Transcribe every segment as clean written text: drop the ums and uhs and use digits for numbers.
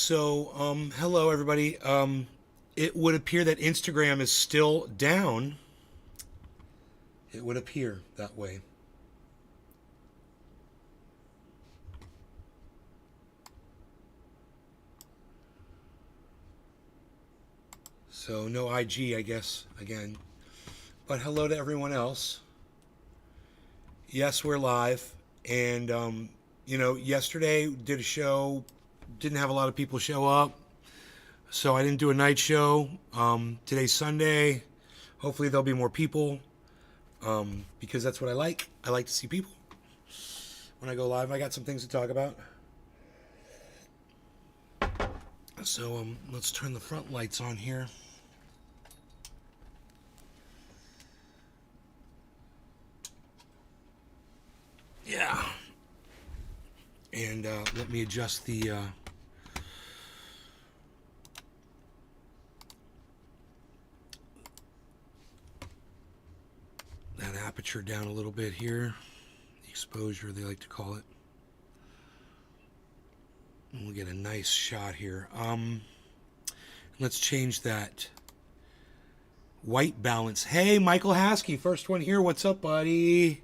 Hello everybody. It would appear that Instagram is still down. It would appear that way. So no IG, I guess, again. But hello to everyone else. Yes, we're live. And, yesterday did a show. Didn't have a lot of people show up. So I didn't do a night show. Today's Sunday. Hopefully there'll be more people. Because that's what I like. I like to see people. When I go live, I got some things to talk about. So let's turn the front lights on here. Yeah. And let me adjust the that aperture down a little bit here. The exposure, they like to call it. And we'll get a nice shot here. Let's change that white balance. Hey, Michael Haskey, first one here. What's up, buddy?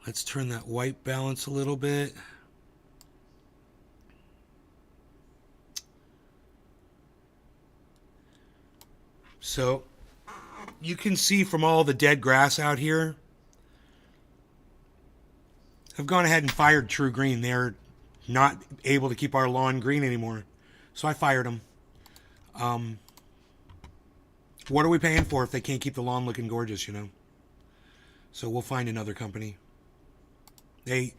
Let's turn that white balance a little bit. So you can see from all the dead grass out here, I've gone ahead and fired True Green. They're not able to keep our lawn green anymore. So I fired them. What are we paying for if they can't keep the lawn looking gorgeous, you know? So we'll find another company. They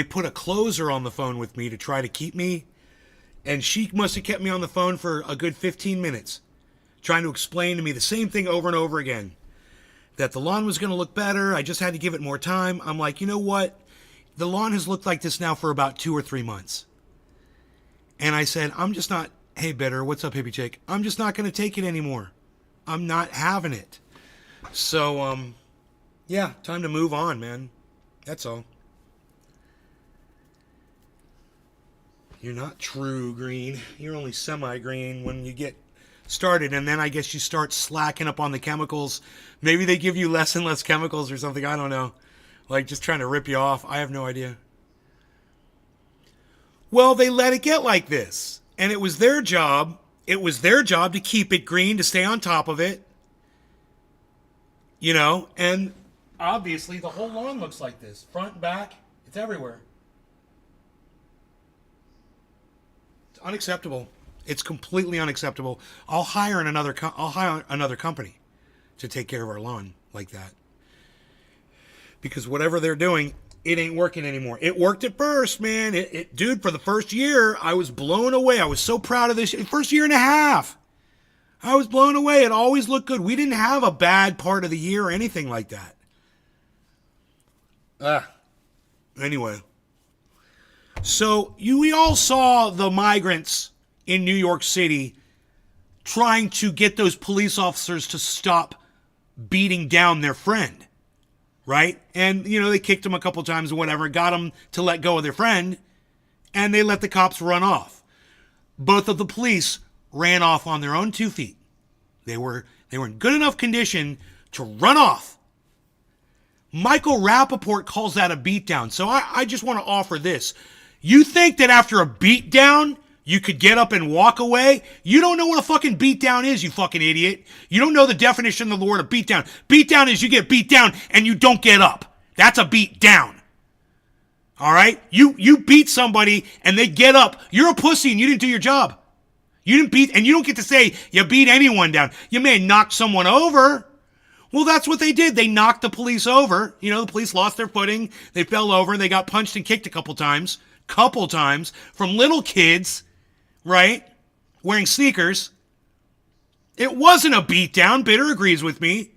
put a closer on the phone with me to try to keep me. And she must have kept me on the phone for a good 15 minutes. Trying to explain to me the same thing over and over again. That the lawn was going to look better. I just had to give it more time. I'm like, you know what? The lawn has looked like this now for about 2 or 3 months. And I said, I'm just not, hey, Bitter, what's up, hippie chick? I'm just not going to take it anymore. I'm not having it. So, yeah, time to move on, man. That's all. You're not true green. You're only semi-green when you get started. And then I guess you start slacking up on the chemicals. Maybe they give you less and less chemicals or something. I don't know. Like just trying to rip you off. I have no idea. Well, they let it get like this. And it was their job. It was their job to keep it green, to stay on top of it. You know, and obviously the whole lawn looks like this. Front and back. It's everywhere. It's unacceptable. It's completely unacceptable. I'll hire another company to take care of our lawn like that. Because whatever they're doing, it ain't working anymore. It worked at first, man. Dude, for the first year, I was blown away. I was so proud of this. First year and a half. I was blown away. It always looked good. We didn't have a bad part of the year or anything like that. Anyway. So, we all saw the migrants in New York City trying to get those police officers to stop beating down their friend. Right? And, you know, they kicked them a couple times or whatever, got them to let go of their friend, and they let the cops run off. Both of the police ran off on their own 2 feet. They were in good enough condition to run off. Michael Rapaport calls that a beatdown. So I just want to offer this. You think that after a beatdown, you could get up and walk away? You don't know what a fucking beatdown is, you fucking idiot. You don't know the definition of the word of beatdown. Beatdown is you get beat down and you don't get up. That's a beatdown. All right? You beat somebody and they get up. You're a pussy and you didn't do your job. You didn't beat, and you don't get to say you beat anyone down. You may knock someone over. Well, that's what they did. They knocked the police over. You know, the police lost their footing. They fell over and they got punched and kicked a couple times from little kids. Right? Wearing sneakers. It wasn't a beatdown. Bitter agrees with me.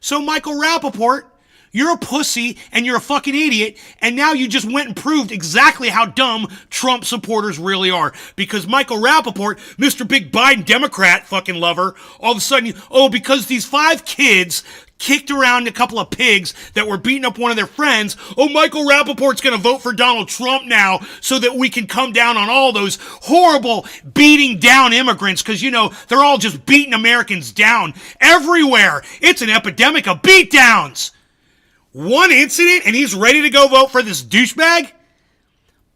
So Michael Rapaport, you're a pussy and you're a fucking idiot. And now you just went and proved exactly how dumb Trump supporters really are. Because Michael Rapaport, Mr. Big Biden Democrat fucking lover, all of a sudden, because these 5 kids kicked around a couple of pigs that were beating up one of their friends. Oh, Michael Rapaport's going to vote for Donald Trump now so that we can come down on all those horrible beating down immigrants because, you know, they're all just beating Americans down everywhere. It's an epidemic of beatdowns. One incident and he's ready to go vote for this douchebag?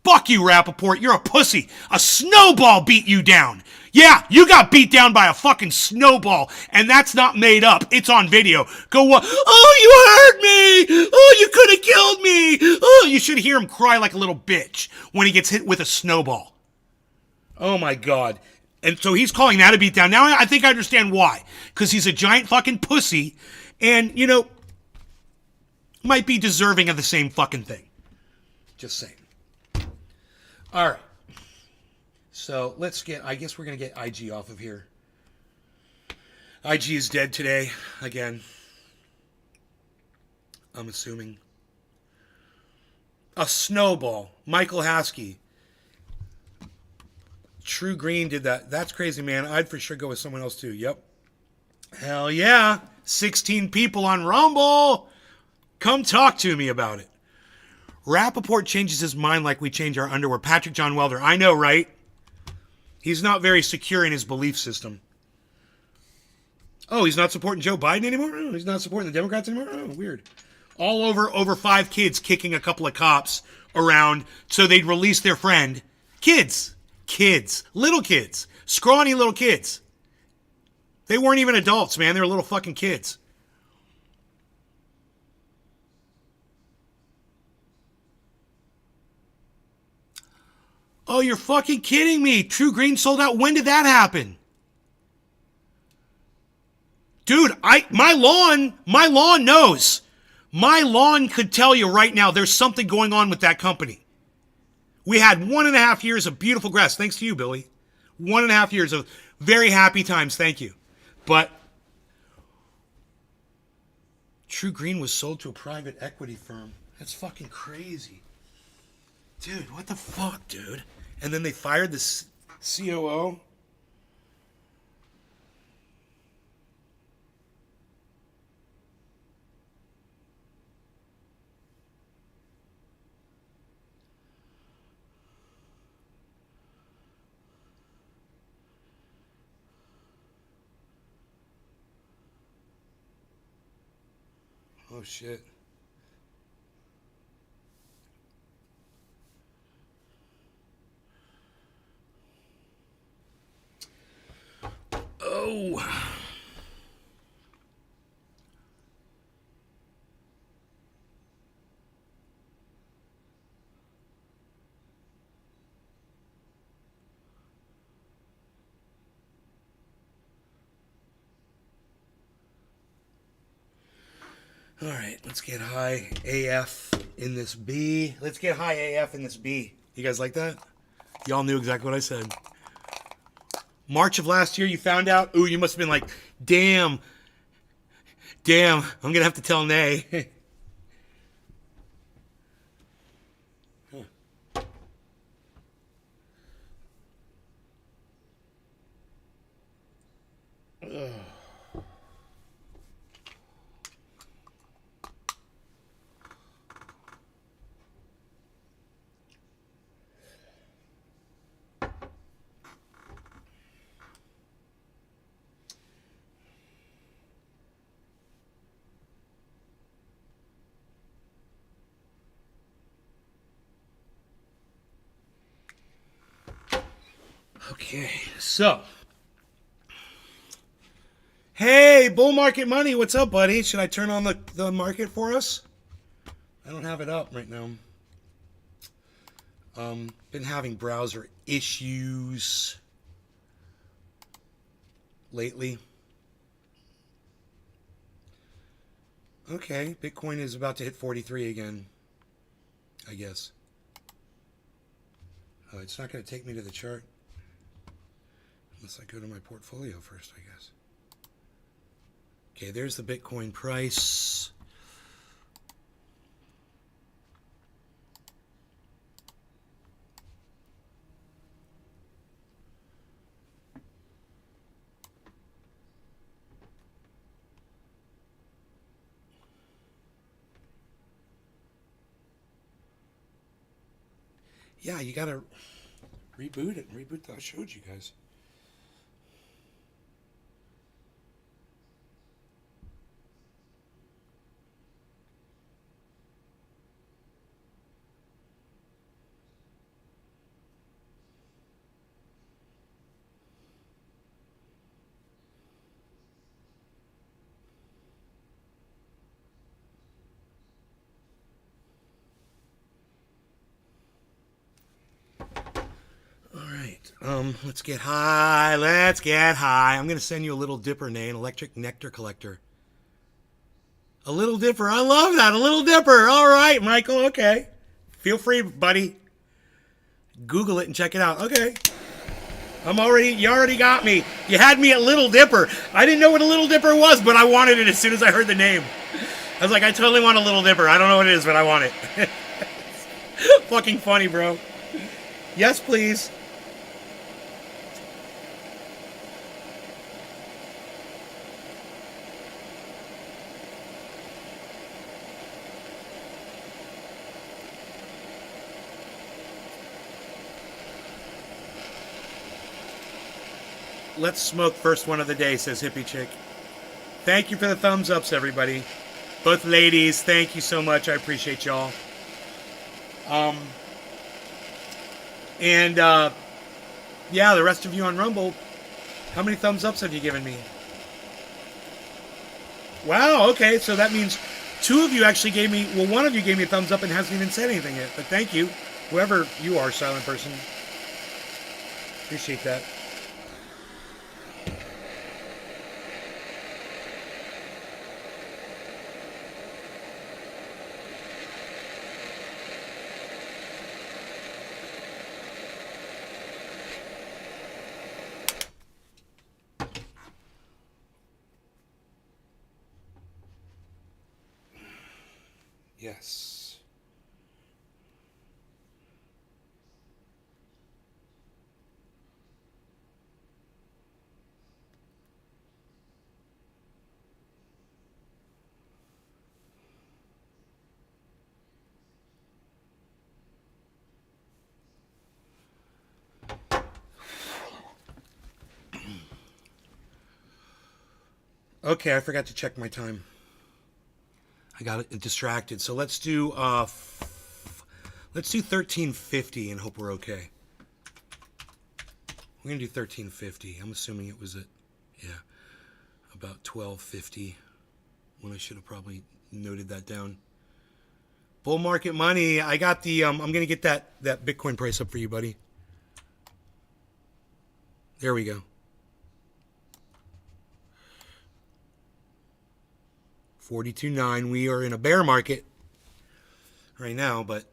Fuck you, Rapaport. You're a pussy. A snowball beat you down. Yeah, you got beat down by a fucking snowball, and that's not made up. It's on video. Go, oh, you hurt me. Oh, you could have killed me. Oh, you should hear him cry like a little bitch when he gets hit with a snowball. Oh, my God. And so he's calling that a beatdown. Now I think I understand why. Because he's a giant fucking pussy, and, you know, might be deserving of the same fucking thing. Just saying. All right. So let's get, I guess we're going to get IG off of here. IG is dead today, again. I'm assuming. A snowball. Michael Haskey. True Green did that. That's crazy, man. I'd for sure go with someone else too. Yep. Hell yeah. 16 people on Rumble. Come talk to me about it. Rapaport changes his mind like we change our underwear. Patrick John Welder. I know, right? He's not very secure in his belief system. Oh, he's not supporting Joe Biden anymore? Oh, he's not supporting the Democrats anymore? Oh, weird. All over 5 kids kicking a couple of cops around so they'd release their friend. Kids. Little kids. Scrawny little kids. They weren't even adults, man. They were little fucking kids. Oh, you're fucking kidding me. True Green sold out. When did that happen? Dude, my lawn knows. My lawn could tell you right now there's something going on with that company. We had 1.5 years of beautiful grass. Thanks to you, Billy. 1.5 years of very happy times. Thank you. But True Green was sold to a private equity firm. That's fucking crazy. Dude, what the fuck, dude? And then they fired the COO. Oh, shit. Oh. All right, let's get high AF in this B. Let's get high AF in this B. You guys like that? Y'all knew exactly what I said. March of last year, you found out? Ooh, you must have been like, damn, I'm going to have to tell Nay. Okay, so. Hey, Bull Market Money, what's up, buddy? Should I turn on the market for us? I don't have it up right now. Been having browser issues lately. Okay, Bitcoin is about to hit 43 again, I guess. Oh, it's not going to take me to the chart. Unless I go to my portfolio first, I guess. Okay, there's the Bitcoin price. Yeah, you gotta reboot it. Reboot that I showed you guys. Let's get high. Let's get high. I'm gonna send you a little dipper, Nay, an electric nectar collector. A little dipper. I love that. A little dipper. All right, Michael. Okay. Feel free, buddy. Google it and check it out. Okay. You already got me. You had me at Little Dipper. I didn't know what a Little Dipper was, but I wanted it as soon as I heard the name. I was like, I totally want a Little Dipper. I don't know what it is, but I want it. Fucking funny, bro. Yes, please. Let's smoke first one of the day, says Hippie Chick. Thank you for the thumbs ups, everybody. Both ladies, thank you so much. I appreciate y'all. Yeah, the rest of you on Rumble, how many thumbs ups have you given me? Wow, okay, so that means two of you actually gave me, well, one of you gave me a thumbs up and hasn't even said anything yet, but thank you. Whoever you are, silent person. Appreciate that. Yes. Okay, I forgot to check my time. I got distracted. So let's do 1350 and hope we're okay. We're gonna do 1350. I'm assuming it was about 1250 when I should have probably noted that down. Bull market money. I got the I'm gonna get that Bitcoin price up for you, buddy. There we go. 42.9. We are in a bear market right now, but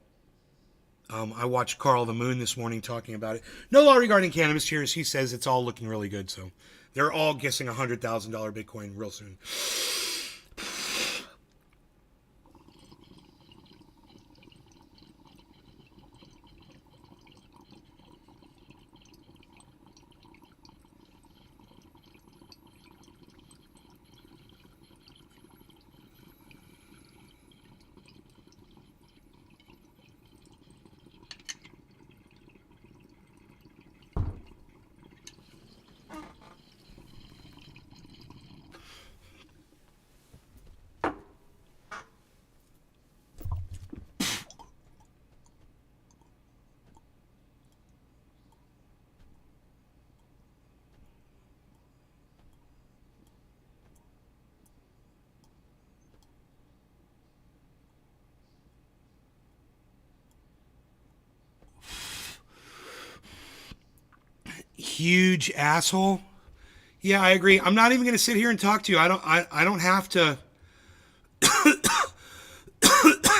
I watched Carl the Moon this morning talking about it. No law regarding cannabis. Cheers. He says it's all looking really good. So they're all guessing $100,000 Bitcoin real soon. Huge asshole. Yeah, I agree. I'm not even going to sit here and talk to you. I don't have to.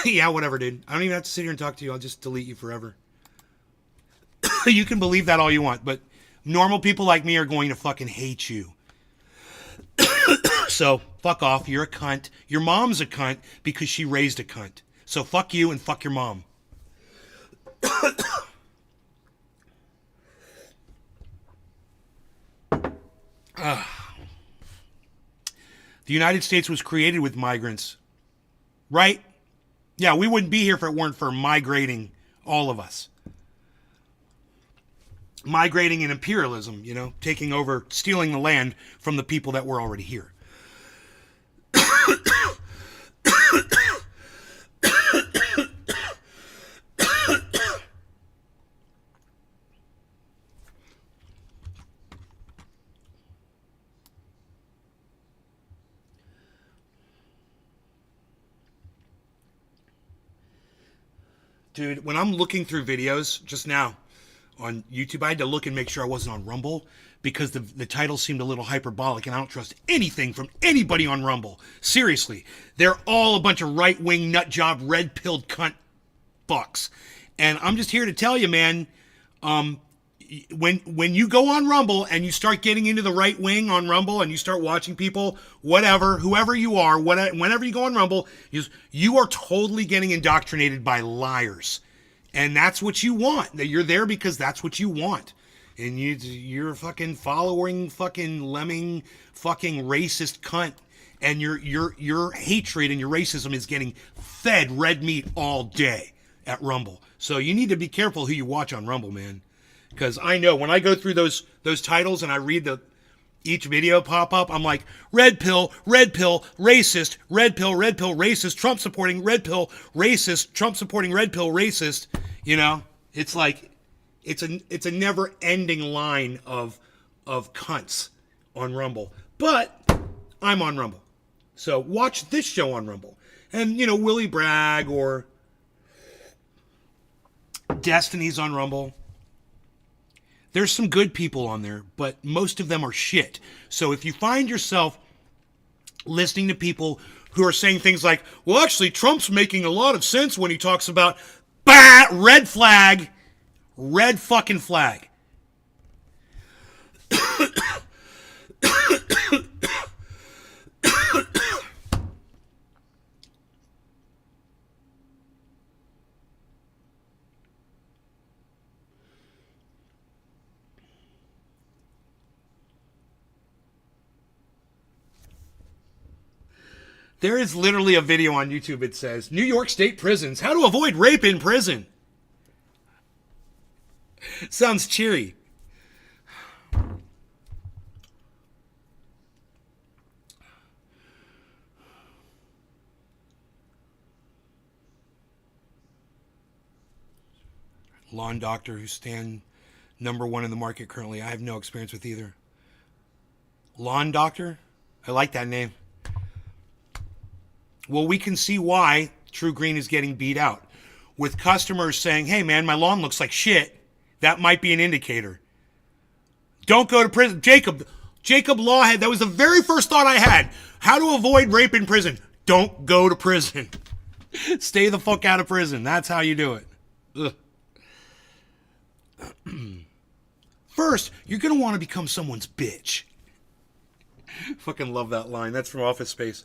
Yeah, whatever, dude. I don't even have to sit here and talk to you. I'll just delete you forever. You can believe that all you want, but normal people like me are going to fucking hate you. So, fuck off. You're a cunt. Your mom's a cunt because she raised a cunt. So, fuck you and fuck your mom. The United States was created with migrants, right? Yeah, we wouldn't be here if it weren't for migrating all of us. migrating and imperialism, taking over, stealing the land from the people that were already here. Dude, when I'm looking through videos just now on YouTube, I had to look and make sure I wasn't on Rumble because the title seemed a little hyperbolic, and I don't trust anything from anybody on Rumble. Seriously, they're all a bunch of right-wing nutjob, red-pilled cunt fucks. And I'm just here to tell you, man, when you go on Rumble and you start getting into the right wing on Rumble and you start watching people, whoever you are, whenever you go on Rumble, you are totally getting indoctrinated by liars. And that's what you want. You're there because that's what you want. And you're fucking following fucking lemming fucking racist cunt. And your hatred and your racism is getting fed red meat all day at Rumble. So you need to be careful who you watch on Rumble, man. Because I know when I go through those titles and I read each video pop up, I'm like, red pill, racist, red pill, racist, Trump supporting, red pill, racist, Trump supporting, red pill, racist. It's like, it's a never ending line of cunts on Rumble. But I'm on Rumble. So watch this show on Rumble. And, Willie Bragg or Destiny's on Rumble. There's some good people on there, but most of them are shit. So if you find yourself listening to people who are saying things like, well, actually, Trump's making a lot of sense when he talks about, red flag, red fucking flag. There is literally a video on YouTube. It says, New York State prisons, how to avoid rape in prison. Sounds cheery. Lawn doctor who stand #1 in the market currently. I have no experience with either. Lawn doctor? I like that name. Well, we can see why True Green is getting beat out. With customers saying, hey, man, my lawn looks like shit, that might be an indicator. Don't go to prison. Jacob Lawhead, that was the very first thought I had. How to avoid rape in prison. Don't go to prison. Stay the fuck out of prison. That's how you do it. First, you're going to want to become someone's bitch. Fucking love that line. That's from Office Space.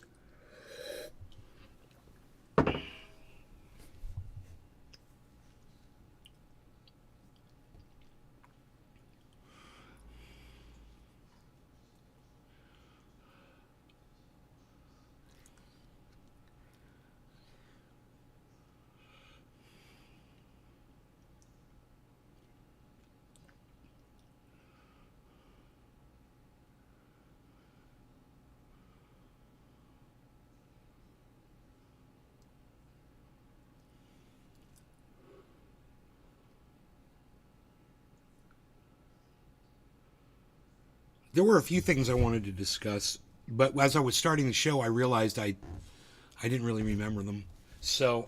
There were a few things I wanted to discuss, but as I was starting the show, I realized I didn't really remember them. So,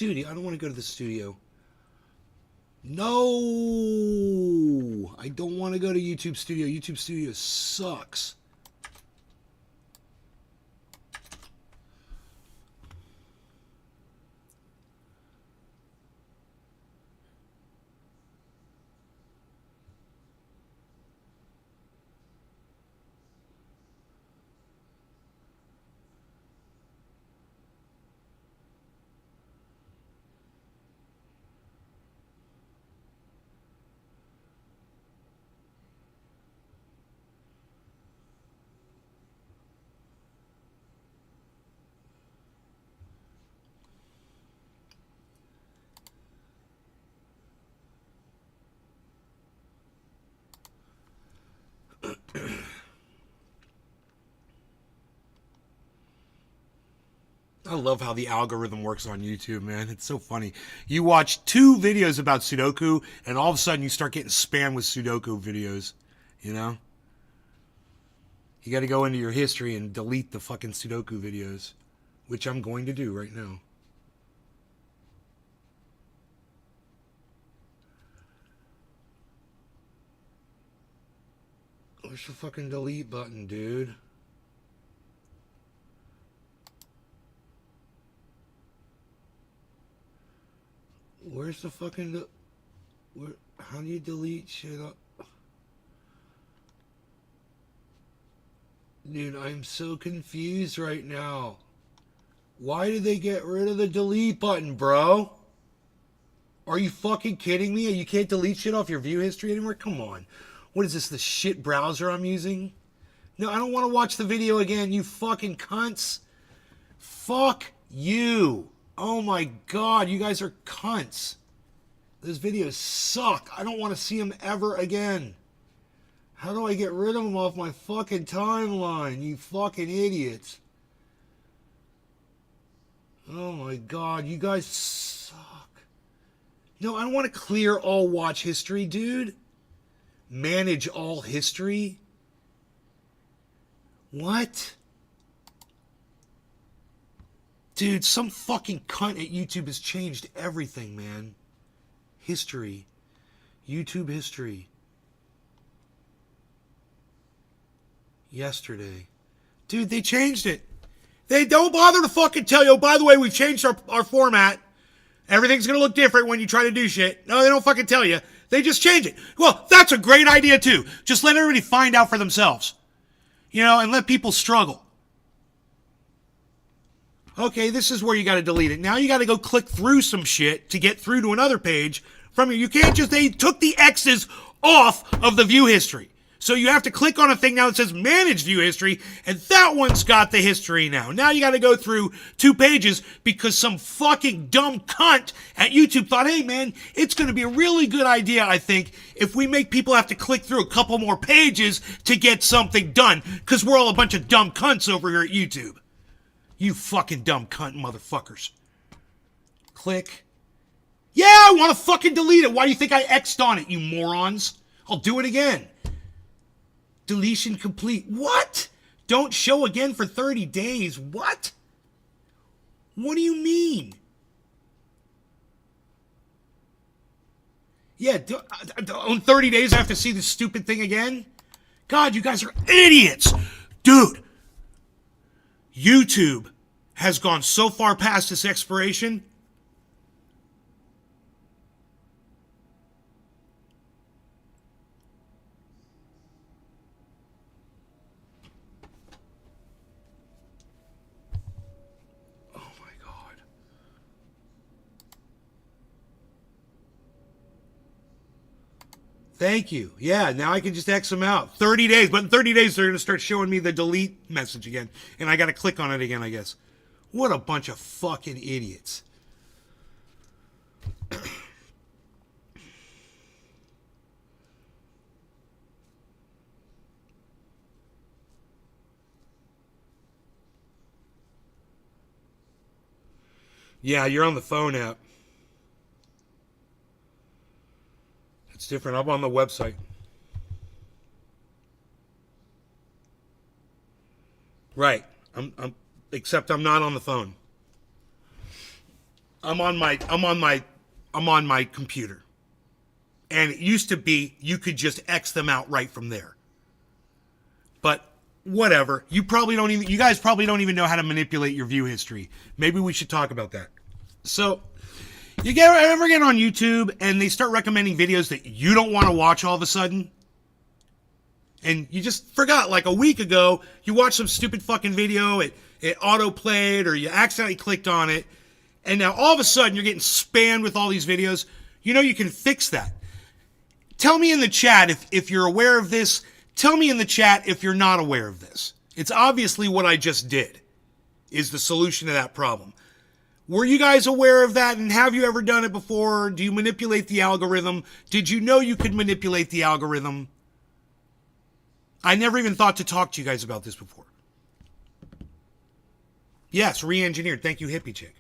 studio. I don't want to go to the studio. No, I don't want to go to YouTube Studio. YouTube Studio sucks. I love how the algorithm works on YouTube, man. It's so funny. You watch 2 videos about Sudoku, and all of a sudden you start getting spammed with Sudoku videos. You know? You got to go into your history and delete the fucking Sudoku videos, which I'm going to do right now. Where's the fucking delete button, dude? Where's the fucking... how do you delete shit up? Dude, I'm so confused right now. Why did they get rid of the delete button, bro? Are you fucking kidding me? You can't delete shit off your view history anymore? Come on. What is this, the shit browser I'm using? No, I don't want to watch the video again, you fucking cunts. Fuck you. Oh my god, you guys are cunts. Those videos suck. I don't want to see them ever again. How do I get rid of them off my fucking timeline, you fucking idiots? Oh my god, you guys suck. No, I don't want to clear all watch history, dude. Manage all history? What? Dude, some fucking cunt at YouTube has changed everything, man. History. YouTube history. Yesterday. Dude, they changed it. They don't bother to fucking tell you, oh, by the way, we've changed our format. Everything's going to look different when you try to do shit. No, they don't fucking tell you. They just change it. Well, that's a great idea, too. Just let everybody find out for themselves. You know, and let people struggle. Okay, this is where you got to delete it. Now you got to go click through some shit to get through to another page from you. You can't just, they took the X's off of the view history. So you have to click on a thing now that says manage view history, and that one's got the history now. Now you got to go through 2 pages because some fucking dumb cunt at YouTube thought, hey man, it's going to be a really good idea, I think, if we make people have to click through a couple more pages to get something done, because we're all a bunch of dumb cunts over here at YouTube. You fucking dumb cunt motherfuckers. Click. Yeah, I want to fucking delete it. Why do you think I X'd on it, you morons? I'll do it again. Deletion complete. What? Don't show again for 30 days. What? What do you mean? Yeah, on 30 days I have to see this stupid thing again? God, you guys are idiots. Dude, YouTube has gone so far past its expiration. Thank you. Yeah, now I can just X them out. 30 days. But in 30 days, they're going to start showing me the delete message again. And I got to click on it again, I guess. What a bunch of fucking idiots. Yeah, you're on the phone app. It's different. I'm on the website. Right. Except I'm not on the phone. I'm on my computer. And it used to be you could just X them out right from there. But whatever. You guys probably don't even know how to manipulate your view history. Maybe we should talk about that. So, you ever get on YouTube and they start recommending videos that you don't want to watch all of a sudden? And you just forgot, like a week ago, you watched some stupid fucking video, it auto-played, or you accidentally clicked on it, and now all of a sudden you're getting spammed with all these videos. You know you can fix that. Tell me in the chat if you're aware of this. Tell me in the chat if you're not aware of this. It's obviously what I just did is the solution to that problem. Were you guys aware of that, and have you ever done it before? Do you manipulate the algorithm? Did you know you could manipulate the algorithm? I never even thought to talk to you guys about this before. Yes, re-engineered. Thank you, hippie chick.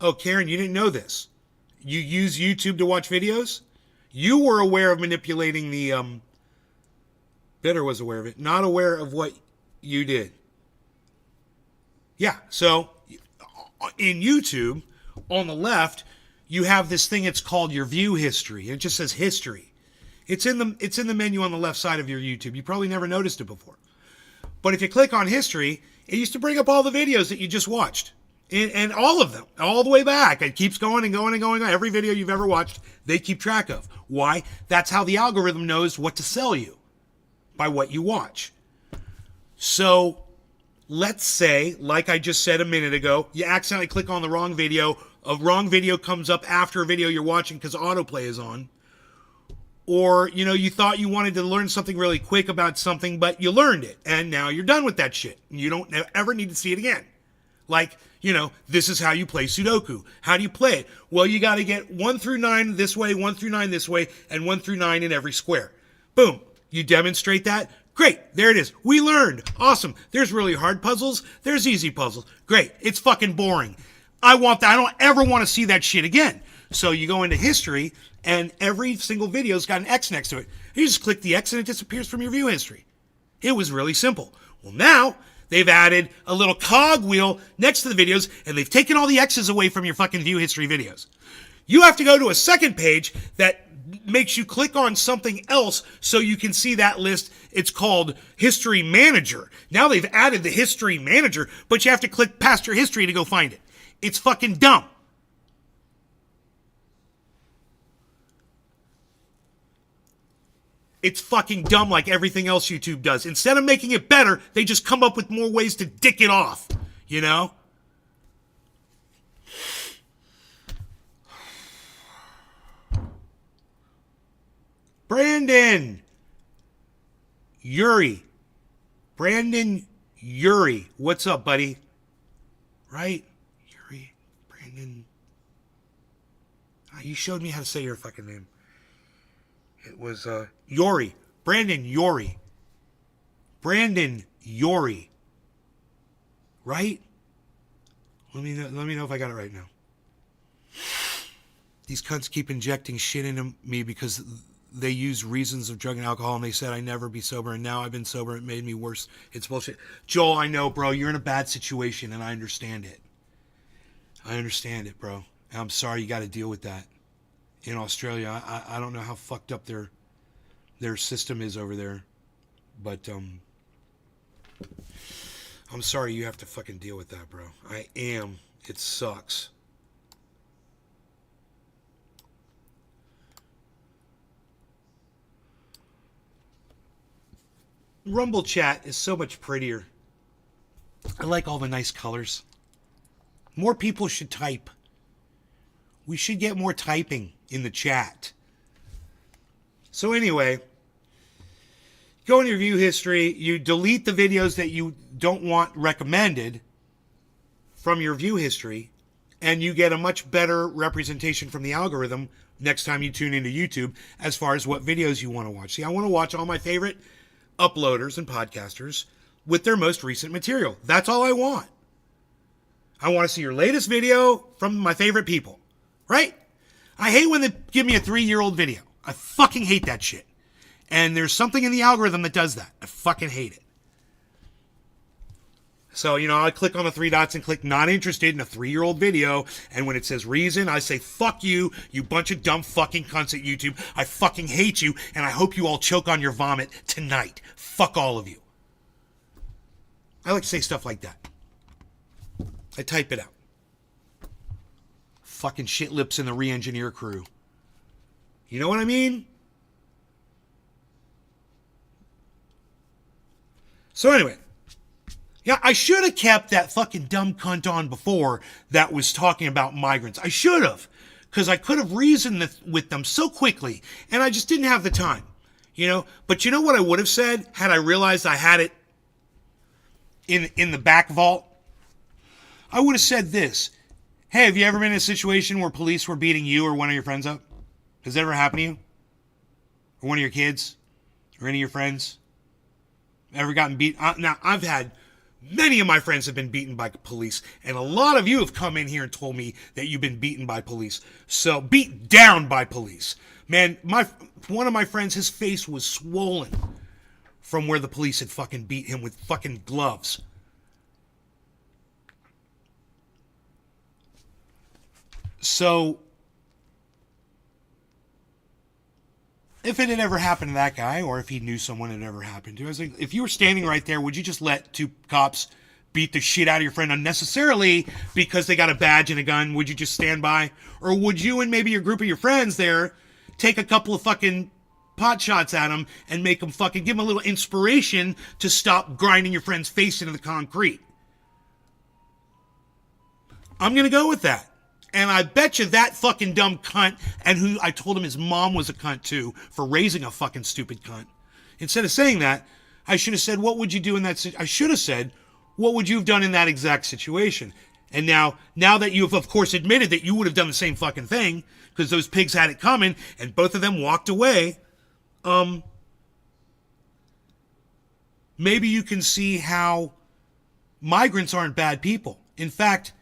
Oh, Karen, you didn't know this. You use YouTube to watch videos? You were aware of manipulating the, Bitter was aware of it. Not aware of what you did. Yeah, so in YouTube, on the left, you have this thing, it's called your view history. It just says history. It's in the menu on the left side of your YouTube. You probably never noticed it before. But if you click on history, it used to bring up all the videos that you just watched. And all of them, all the way back. It keeps going and going and going on. Every video you've ever watched, they keep track of. Why? That's how the algorithm knows what to sell you, by what you watch. So, let's say, like I just said a minute ago, you accidentally click on the wrong video. A wrong video comes up after a video you're watching because autoplay is on. Or, you thought you wanted to learn something really quick about something, but you learned it. And now you're done with that shit. You don't ever need to see it again. Like, this is how you play Sudoku. How do you play it? Well, you got to get 1 through 9 this way, 1 through 9 this way, and 1 through 9 in every square. Boom. You demonstrate that. Great. There it is. We learned. Awesome. There's really hard puzzles. There's easy puzzles. Great. It's fucking boring. I want that. I don't ever want to see that shit again. So you go into history, and every single video's got an X next to it. You just click the X, and it disappears from your view history. It was really simple. Well, now they've added a little cog wheel next to the videos, and they've taken all the X's away from your fucking view history videos. You have to go to a second page that makes you click on something else so you can see that list. It's called History Manager. Now they've added the History Manager, but you have to click past your history to go find it. It's fucking dumb. It's fucking dumb like everything else YouTube does. Instead of making it better, they just come up with more ways to dick it off. Brandon Yuri. What's up, buddy? Right? Yuri. Brandon. You showed me how to say your fucking name. It was Yori. Brandon Yori. Right? Let me know if I got it right now. These cunts keep injecting shit into me because they use reasons of drug and alcohol, and they said I'd never be sober, and now I've been sober. It made me worse. It's bullshit. Joel, I know, bro. You're in a bad situation, and I understand it. Bro. And I'm sorry you got to deal with that. In Australia, I don't know how fucked up their system is over there, but I'm sorry you have to fucking deal with that, bro. I am. It sucks. Rumble chat is so much prettier. I like all the nice colors. More people should type. We should get more typing in the chat. So anyway, go in your view history, you delete the videos that you don't want recommended from your view history, and you get a much better representation from the algorithm next time you tune into YouTube as far as what videos you want to watch. See, I want to watch all my favorite uploaders and podcasters with their most recent material. That's all I want. I want to see your latest video from my favorite people. Right? I hate when they give me a 3-year-old video. I fucking hate that shit. And there's something in the algorithm that does that. I fucking hate it. So, I click on the three dots and click not interested in a 3-year-old video. And when it says reason, I say, fuck you, you bunch of dumb fucking cunts at YouTube. I fucking hate you, and I hope you all choke on your vomit tonight. Fuck all of you. I like to say stuff like that. I type it out. Fucking shit lips in the re-engineer crew. You know what I mean? So anyway. Yeah, I should have kept that fucking dumb cunt on before that was talking about migrants. I should have. Because I could have reasoned with them so quickly. And I just didn't have the time. But you know what I would have said had I realized I had it in the back vault? I would have said this. Hey, have you ever been in a situation where police were beating you or one of your friends up? Has that ever happened to you? Or one of your kids? Or any of your friends? Ever gotten beat? Now, I've had... Many of my friends have been beaten by police, and a lot of you have come in here and told me that you've been beaten by police. So, beat down by police. Man, one of my friends, his face was swollen from where the police had fucking beat him with fucking gloves. So, if it had ever happened to that guy, or if he knew someone it ever happened to, I was like, if you were standing right there, would you just let 2 cops beat the shit out of your friend unnecessarily because they got a badge and a gun? Would you just stand by? Or would you and maybe your group of your friends there take a couple of fucking pot shots at him and make him fucking give him a little inspiration to stop grinding your friend's face into the concrete? I'm going to go with that. And I bet you that fucking dumb cunt, and who I told him his mom was a cunt too, for raising a fucking stupid cunt. Instead of saying that, I should have said, what would you do in that situation? I should have said, what would you have done in that exact situation? And now that you've, of course, admitted that you would have done the same fucking thing, because those pigs had it coming, and both of them walked away, maybe you can see how migrants aren't bad people. In fact,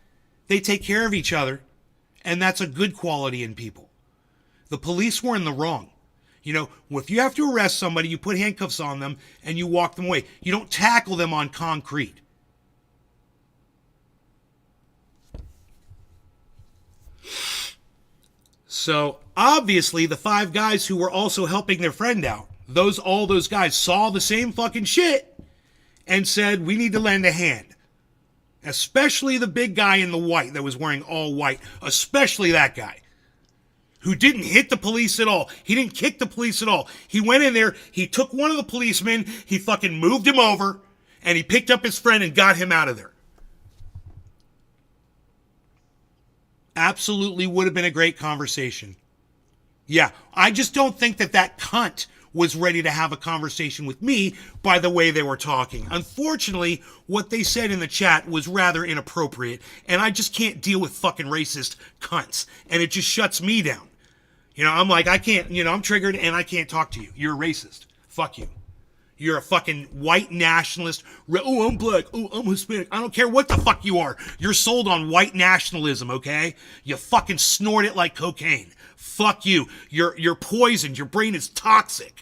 they take care of each other. And that's a good quality in people. The police were in the wrong. If you have to arrest somebody, you put handcuffs on them and you walk them away. You don't tackle them on concrete. So, obviously, the 5 guys who were also helping their friend out, all those guys saw the same fucking shit and said, we need to lend a hand. Especially the big guy in the white that was wearing all white. Especially that guy. Who didn't hit the police at all. He didn't kick the police at all. He went in there, he took one of the policemen, he fucking moved him over, and he picked up his friend and got him out of there. Absolutely would have been a great conversation. Yeah, I just don't think that cunt was ready to have a conversation with me by the way they were talking. Unfortunately, what they said in the chat was rather inappropriate, and I just can't deal with fucking racist cunts, and it just shuts me down. I'm like, I can't, I'm triggered, and I can't talk to you. You're a racist. Fuck you. You're a fucking white nationalist. Oh, I'm black. Oh, I'm Hispanic. I don't care what the fuck you are. You're sold on white nationalism, okay? You fucking snort it like cocaine. Fuck you. You're poisoned. Your brain is toxic.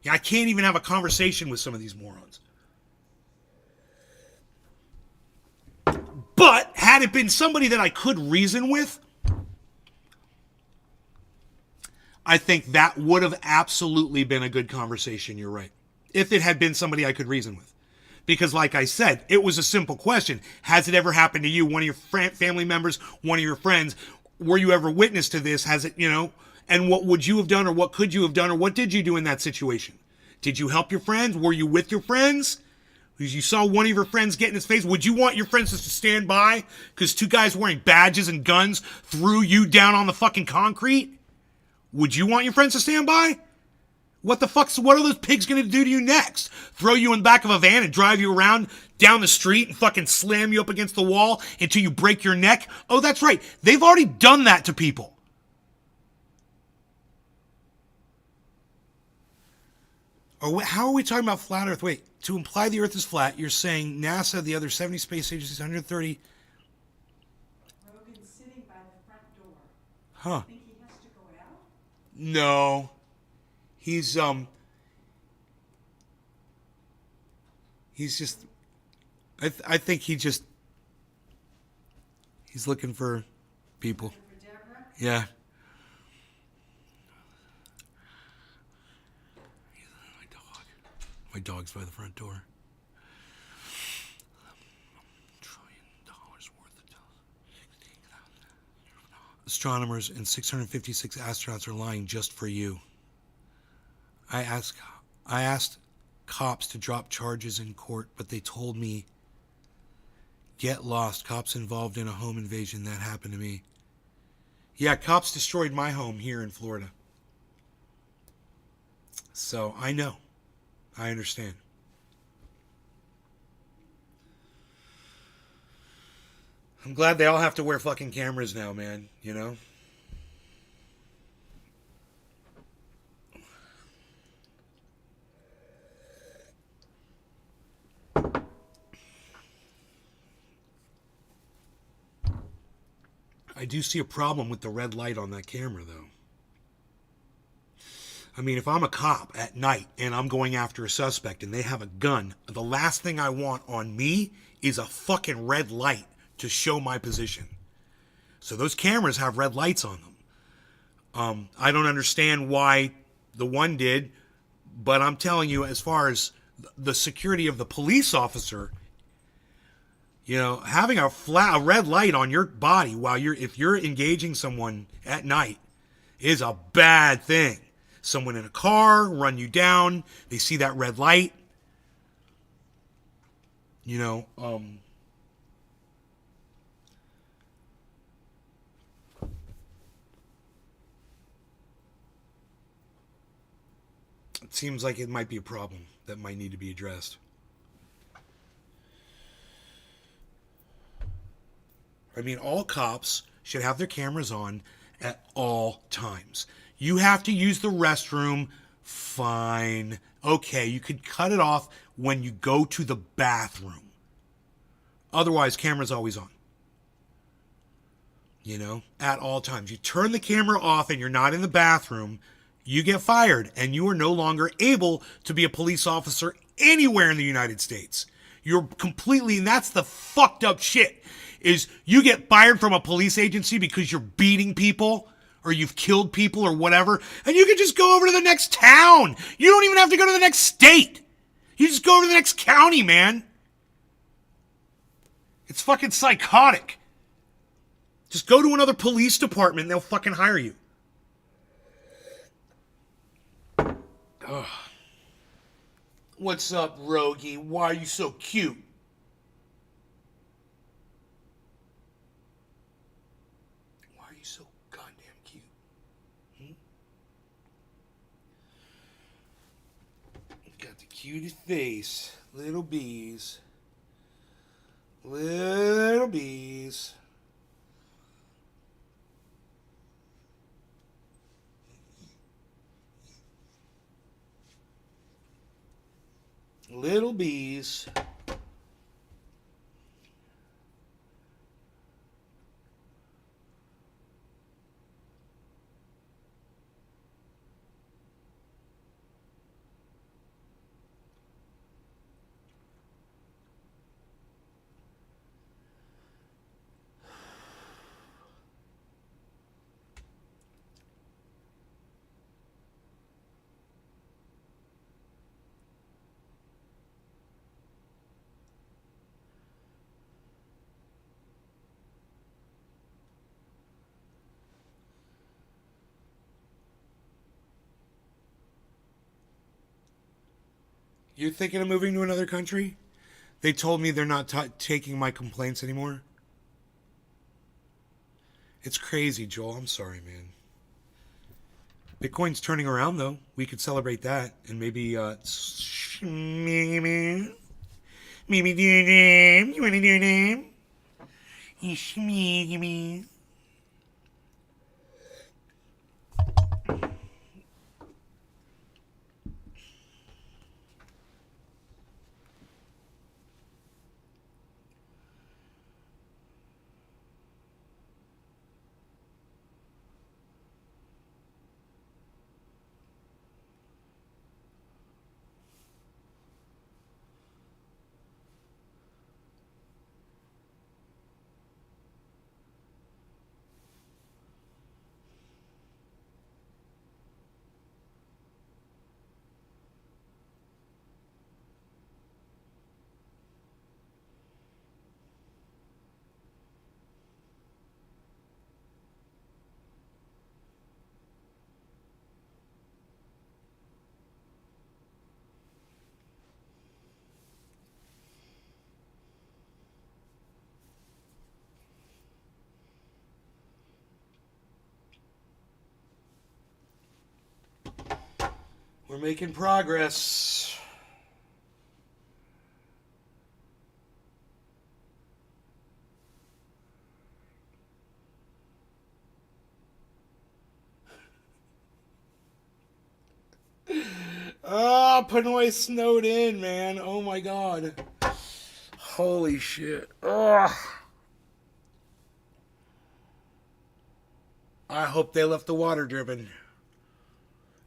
Yeah, I can't even have a conversation with some of these morons. But had it been somebody that I could reason with, I think that would have absolutely been a good conversation. You're right. If it had been somebody I could reason with. Because like I said, it was a simple question. Has it ever happened to you? One of your family members, one of your friends? Were you ever witness to this? Has it, and what would you have done, or what could you have done, or what did you do in that situation? Did you help your friends? Were you with your friends? Because you saw one of your friends get in his face. Would you want your friends just to stand by because 2 guys wearing badges and guns threw you down on the fucking concrete? Would you want your friends to stand by? What are those pigs going to do to you next? Throw you in the back of a van and drive you around down the street and fucking slam you up against the wall until you break your neck? Oh, that's right. They've already done that to people. Or how are we talking about flat Earth? Wait, to imply the Earth is flat, you're saying NASA, the other 70 space agencies, 130. Rogan's sitting by the front door. Huh. Think he has to go out? No. He's just I think he's looking for people. For Deborah? Yeah. My dog's by the front door. $1 trillion worth of astronomers and 656 astronauts are lying just for you. I asked cops to drop charges in court, but they told me, get lost. Cops involved in a home invasion. That happened to me. Yeah, cops destroyed my home here in Florida. So I know. I understand. I'm glad they all have to wear fucking cameras now, man. You know? I do see a problem with the red light on that camera, though. I mean, if I'm a cop at night and I'm going after a suspect and they have a gun, the last thing I want on me is a fucking red light to show my position. So those cameras have red lights on them. I don't understand why the one did, but I'm telling you, as far as the security of the police officer, you know, having a red light on your body while if you're engaging someone at night is a bad thing. Someone in a car run you down, they see that red light. You know, it seems like it might be a problem that might need to be addressed. I mean, all cops should have their cameras on at all times. You have to use the restroom, fine. Okay, you could cut it off when you go to the bathroom. Otherwise, camera's always on. You know, at all times. You turn the camera off and you're not in the bathroom, you get fired and you are no longer able to be a police officer anywhere in the United States. You're completely, and that's the fucked up shit, is you get fired from a police agency because you're beating people or you've killed people or whatever, and you can just go over to the next town. You don't even have to go to the next state. You just go over to the next county, man. It's fucking psychotic. Just go to another police department and they'll fucking hire you. Ugh. What's up, Rogie? Why are you so cute? Why are you so goddamn cute? You've got the cutest face. Little bees. Little bees. Little bees. You're thinking of moving to another country? They told me they're not taking my complaints anymore. It's crazy, Joel. I'm sorry, man. Bitcoin's turning around, though. We could celebrate that. And maybe, maybe do your name. You want to do your name? Me. We're making progress. Oh, Pinoy snowed in, man. Oh my god. Holy shit. Ugh. I hope they left the water driven.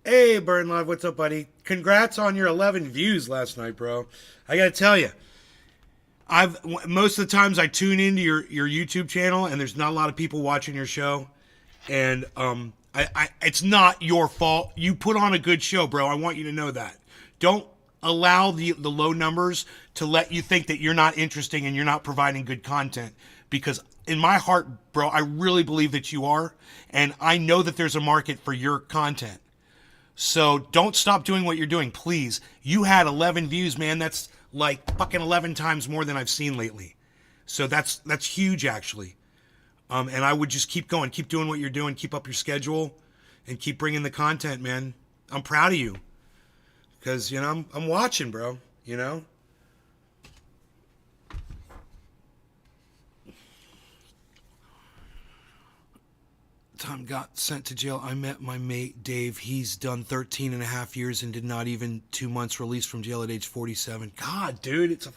Hey, Burn Love, what's up, buddy? Congrats on your 11 views last night, bro. I gotta tell you, most of the times I tune into your YouTube channel and there's not a lot of people watching your show, and it's not your fault. You put on a good show, bro. I want you to know that. Don't allow the low numbers to let you think that you're not interesting and you're not providing good content, because in my heart, bro, I really believe that you are, and I know that there's a market for your content. So don't stop doing what you're doing, please. You had 11 views, man. That's like fucking 11 times more than I've seen lately. So that's huge, actually. And I would just keep going, keep doing what you're doing, keep up your schedule, and keep bringing the content, man. I'm proud of you, because you know I'm watching, bro. You know. Tom got sent to jail. I met my mate Dave. He's done 13 and a half years and did not even 2 months released from jail at age 47. God, dude, it's a...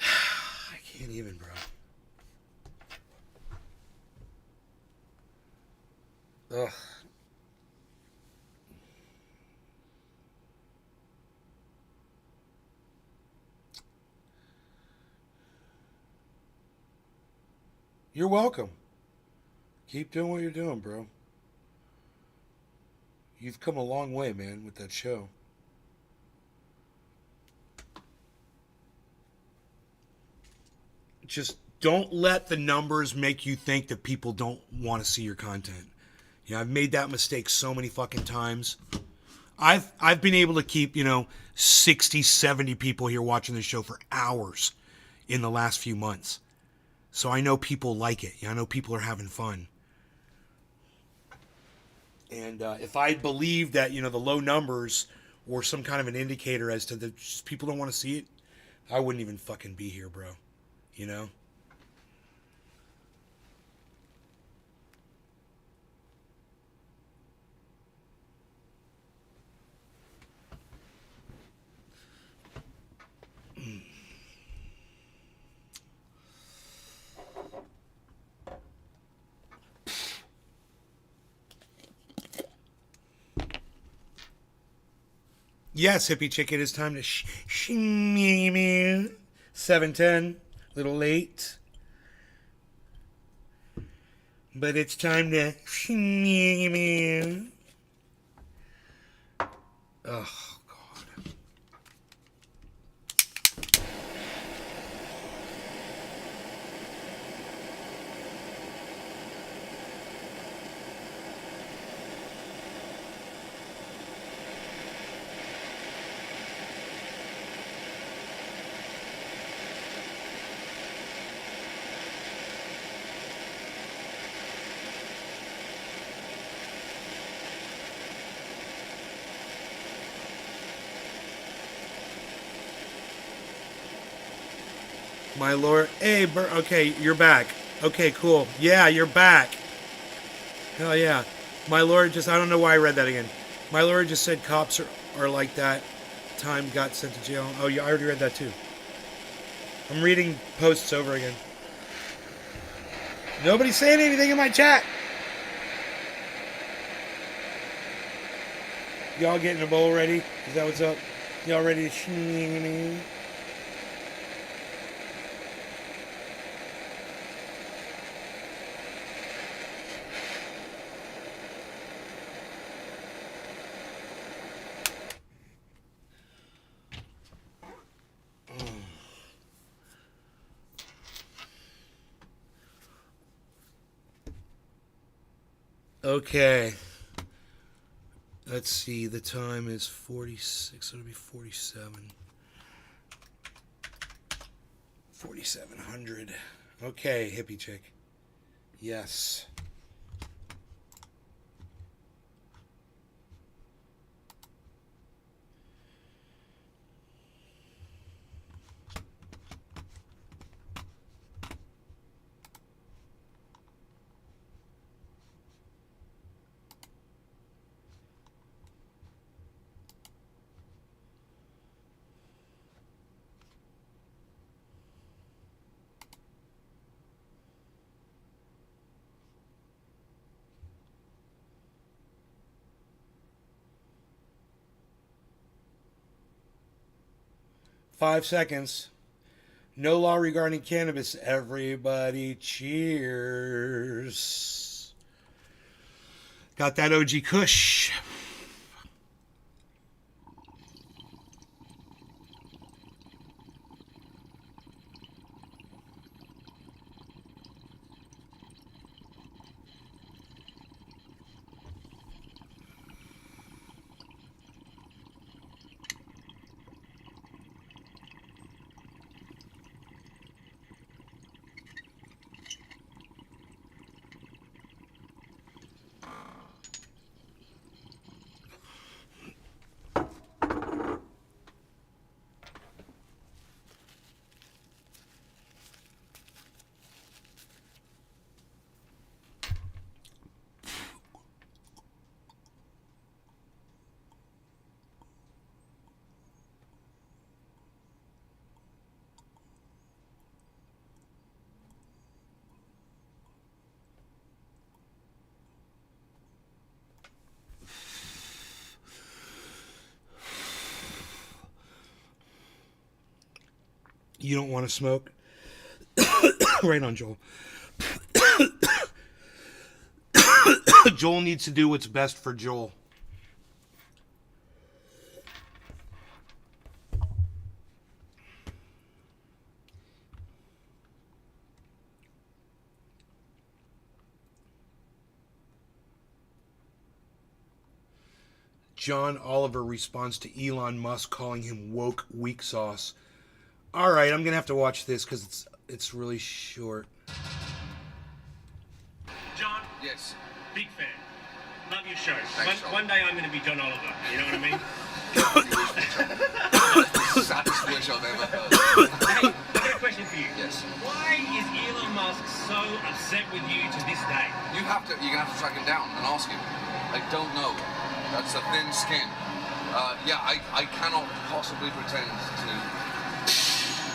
I can't even, bro. Ugh. You're welcome. Keep doing what you're doing, bro. You've come a long way, man, with that show. Just don't let the numbers make you think that people don't want to see your content. You know, I've made that mistake so many fucking times. I've been able to keep, 60, 70 people here watching the show for hours in the last few months. So I know people like it. I know people are having fun. And if I believed that, the low numbers were some kind of an indicator as to the just people don't want to see it, I wouldn't even fucking be here, bro. You know? Yes, hippie chick, it is time to 7:10. Little late. But it's time to oh, God. My lord. Hey, okay, you're back. Okay, cool. Yeah, you're back. Hell yeah. My lord I don't know why I read that again. My lord just said cops are like that. Time got sent to jail. Oh, yeah, I already read that too. I'm reading posts over again. Nobody's saying anything in my chat. Y'all getting a bowl ready? Is that what's up? Y'all ready to Okay. Let's see. The time is 46. It'll be 47. 4700. Okay, hippie chick. Yes. 5 seconds. No law regarding cannabis. Everybody cheers. Got that OG Kush. You don't want to smoke? Right on, Joel. Joel needs to do what's best for Joel. John Oliver responds to Elon Musk calling him woke weak sauce. All right, I'm gonna have to watch this because it's really short. John, Yes. big fan. Love your show. Thanks, John. One day I'm going to be John Oliver. You know what I mean? Saddest wish I've ever heard. Hey, I've got a question for you. Yes. Why is Elon Musk so upset with you to this day? You're gonna have to track him down and ask him. I don't know. That's a thin skin. Yeah, I cannot possibly pretend to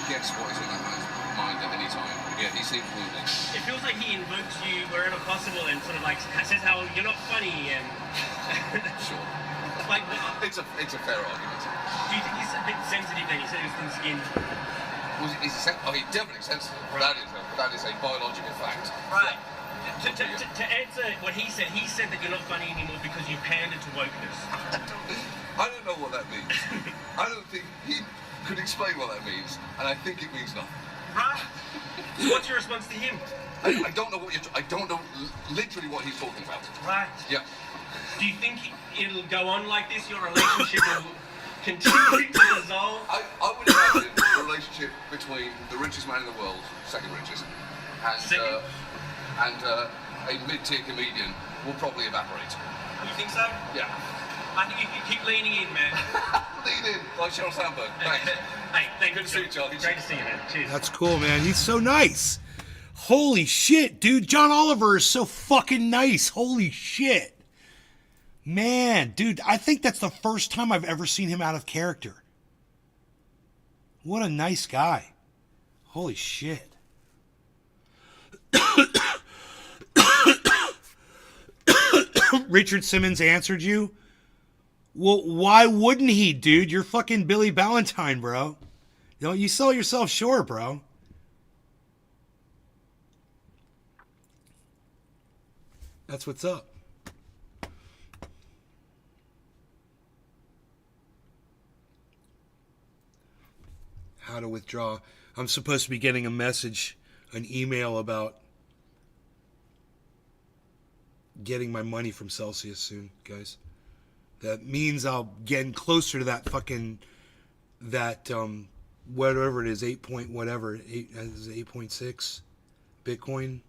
guess what is in that man's mind at any time. Yeah, he seems moving. It feels like he invokes you wherever possible and sort of like says how you're not funny and Sure. like. It's a fair argument. Do you think he's a bit sensitive then? He said he was thin skinned. Oh, he definitely sensitive. Right. That is a biological fact. Right. To answer what he said that you're not funny anymore because you pandered to wokeness. I don't know what that means. I don't think he could explain what that means, and I think it means nothing. Right. So what's your response to him? I don't know I don't know literally what he's talking about. Right. Yeah. Do you think it'll go on like this? Your relationship will continue to dissolve? I would imagine the relationship between the richest man in the world, second richest, and a mid-tier comedian will probably evaporate. You think so? Yeah. I think you keep leaning in, man. Lean in, like Sheryl Sandberg. Thanks. Hey, thank Good to see you, Charlie. Great to see you, man. Cheers. That's cool, man. He's so nice. Holy shit, dude. John Oliver is so fucking nice. Holy shit. Man, dude, I think that's the first time I've ever seen him out of character. What a nice guy. Holy shit. Richard Simmons answered you? Well, why wouldn't he, dude? You're fucking Billy Ballantyne, bro. You sell yourself short, bro. That's what's up. How to withdraw. I'm supposed to be getting a message, an email about getting my money from Celsius soon, guys. That means I'll get closer to that fucking, whatever it is, 8 point whatever, 8.6 Bitcoin.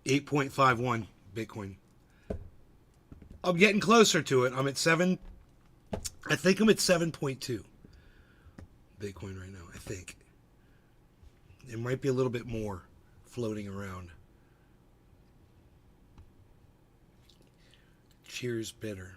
8.51 Bitcoin. I'm getting closer to it. I'm at 7. I think I'm at 7.2 Bitcoin right now. I think. It might be a little bit more floating around. Cheers, bitter.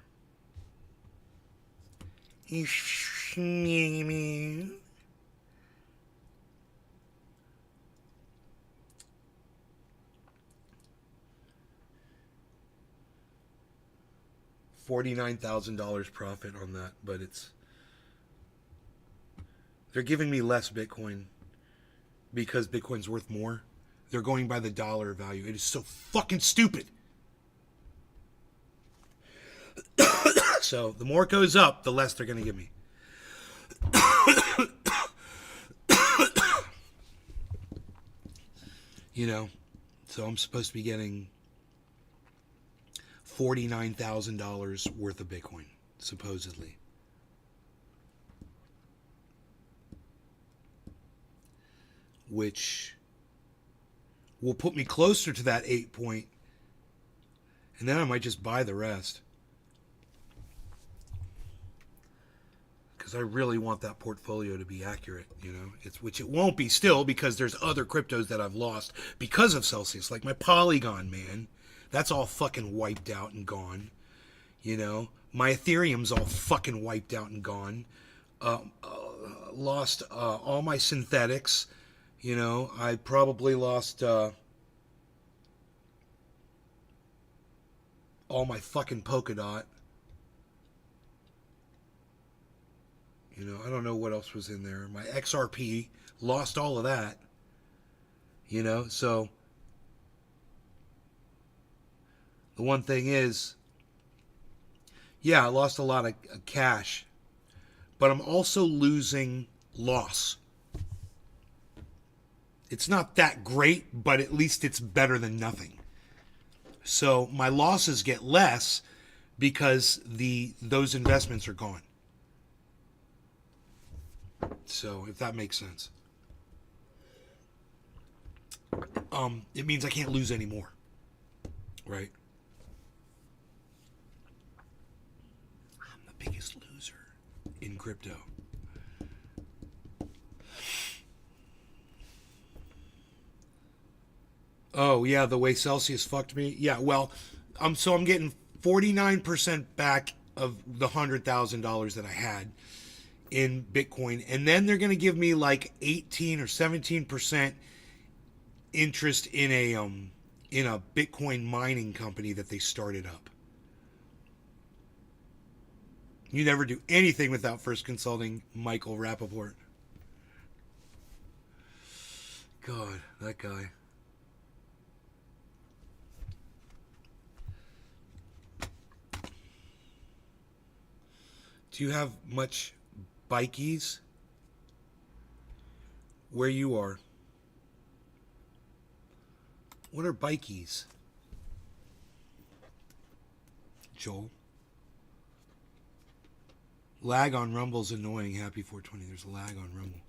$49,000 profit on that, but they're giving me less Bitcoin because Bitcoin's worth more. They're going by the dollar value. It is so fucking stupid. So the more it goes up, the less they're going to give me. You know, so I'm supposed to be getting $49,000 worth of Bitcoin, supposedly. Which will put me closer to that 8 point. And then I might just buy the rest. Because I really want that portfolio to be accurate, you know. Which it won't be still, because there's other cryptos that I've lost because of Celsius. Like my Polygon, man. That's all fucking wiped out and gone. You know. My Ethereum's all fucking wiped out and gone. Lost all my synthetics. You know. I probably lost all my fucking Polkadot. You know, I don't know what else was in there. My XRP, lost all of that. You know, so the one thing is, yeah, I lost a lot of cash, but I'm also losing loss. It's not that great, but at least it's better than nothing. So my losses get less because those investments are gone. So, if that makes sense. It means I can't lose any more. Right? I'm the biggest loser in crypto. Oh, yeah, the way Celsius fucked me? Yeah, well, I'm getting 49% back of the $100,000 that I had in Bitcoin, and then they're going to give me like 18 or 17% interest in a Bitcoin mining company that they started up. You never do anything without first consulting Michael Rapaport. God, that guy. Do you have much bikies where you are? What are bikies? Joel? Lag on Rumble's annoying. Happy 420. There's a lag on Rumble.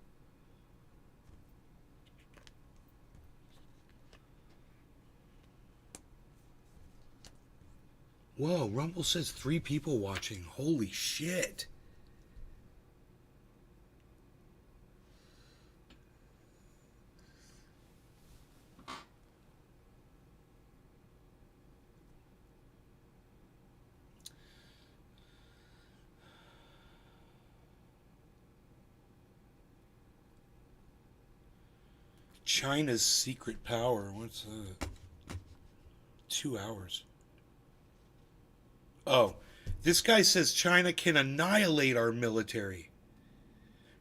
Whoa, Rumble says 3 people watching. Holy shit. China's secret power. What's that? 2 hours. Oh, this guy says China can annihilate our military.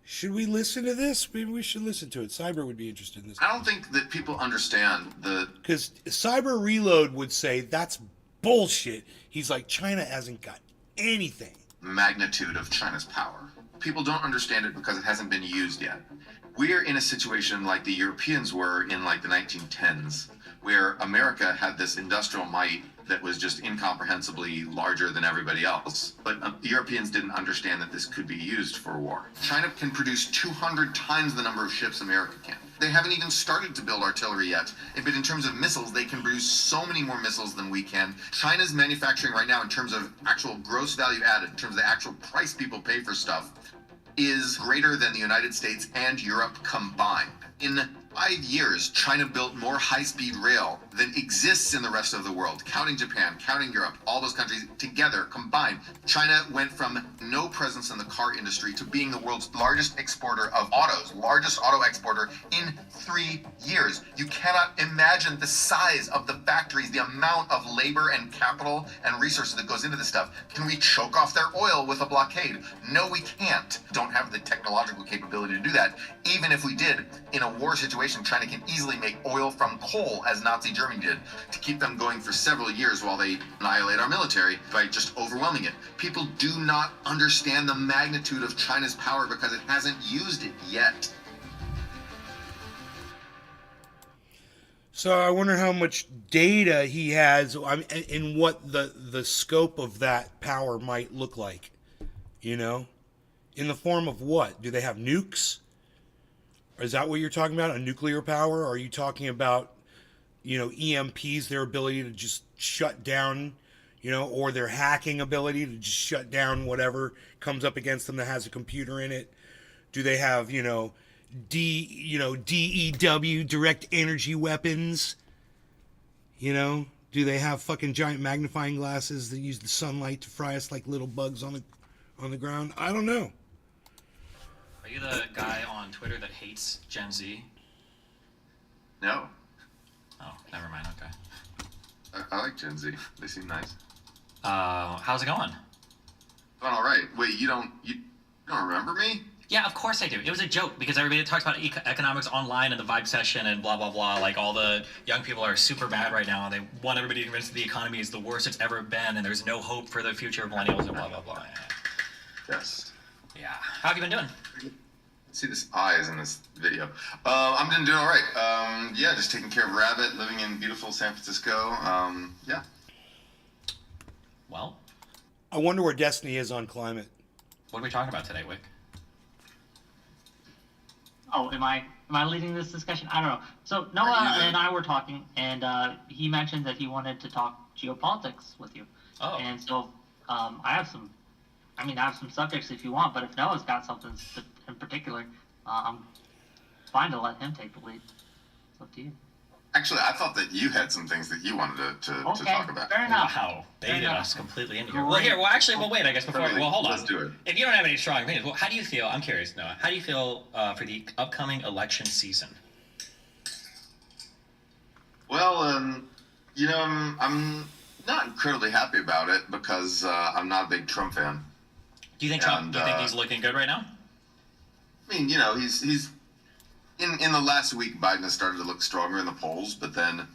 Should we listen to this? Maybe we should listen to it. Cyber would be interested in this. I don't think that people understand because Cyber Reload would say that's bullshit. He's like, China hasn't got anything. Magnitude of China's power. People don't understand it because it hasn't been used yet. We're in a situation like the Europeans were in like the 1910s, where America had this industrial might that was just incomprehensibly larger than everybody else. But the Europeans didn't understand that this could be used for war. China can produce 200 times the number of ships America can. They haven't even started to build artillery yet. But in terms of missiles, they can produce so many more missiles than we can. China's manufacturing right now, in terms of actual gross value added, in terms of the actual price people pay for stuff, is greater than the United States and Europe combined. In 5 years, China built more high-speed rail than exists in the rest of the world, counting Japan, counting Europe, all those countries together, combined. China went from no presence in the car industry to being the world's largest exporter of autos, largest auto exporter in 3 years. You cannot imagine the size of the factories, the amount of labor and capital and resources that goes into this stuff. Can we choke off their oil with a blockade? No, we can't. Don't have the technological capability to do that. Even if we did, in a war situation, China can easily make oil from coal, as Nazi Germany did, to keep them going for several years while they annihilate our military by just overwhelming it. People do not understand the magnitude of China's power because it hasn't used it yet. So I wonder how much data he has, and what the scope of that power might look like. You know, in the form of what? Do they have nukes? Is that what you're talking about? A nuclear power? Or are you talking about, EMPs, their ability to just shut down, or their hacking ability to just shut down whatever comes up against them that has a computer in it? Do they have, DEW, direct energy weapons? Do they have fucking giant magnifying glasses that use the sunlight to fry us like little bugs on the ground? I don't know. Are you the guy on Twitter that hates Gen Z? No, Oh, never mind. Okay. I like Gen Z. They seem nice. How's it going? Going all right. Wait, you don't remember me? Yeah, of course I do. It was a joke because everybody talks about economics online and the vibe session and blah, blah, blah. Like, all the young people are super mad right now. They want everybody to convince the economy is the worst it's ever been and there's no hope for the future of millennials and blah, blah, blah. Yes. Yeah. How have you been doing? See this eyes in this video. I'm doing all right. Yeah, just taking care of Rabbit, living in beautiful San Francisco. Yeah. Well, I wonder where Destiny is on climate. what are we talking about today, Wick? Oh, am I leading this discussion? I don't know. So Noah and I were talking, and he mentioned that he wanted to talk geopolitics with you. Oh. And so I have some subjects if you want, but if Noah's got something in particular, I'm fine to let him take the lead. It's up to you. Actually, I thought that you had some things that you wanted to Okay, talk about. fair enough. Wow, baited enough. us completely into here. Great. Wait, I guess before, Totally. well, hold on. Let's do it. If you don't have any strong opinions, well, how do you feel, I'm curious, Noah, how do you feel for the upcoming election season? Well, I'm not incredibly happy about it because I'm not a big Trump fan. Do you think he's looking good right now? I mean, he's in the last week, Biden has started to look stronger in the polls, but then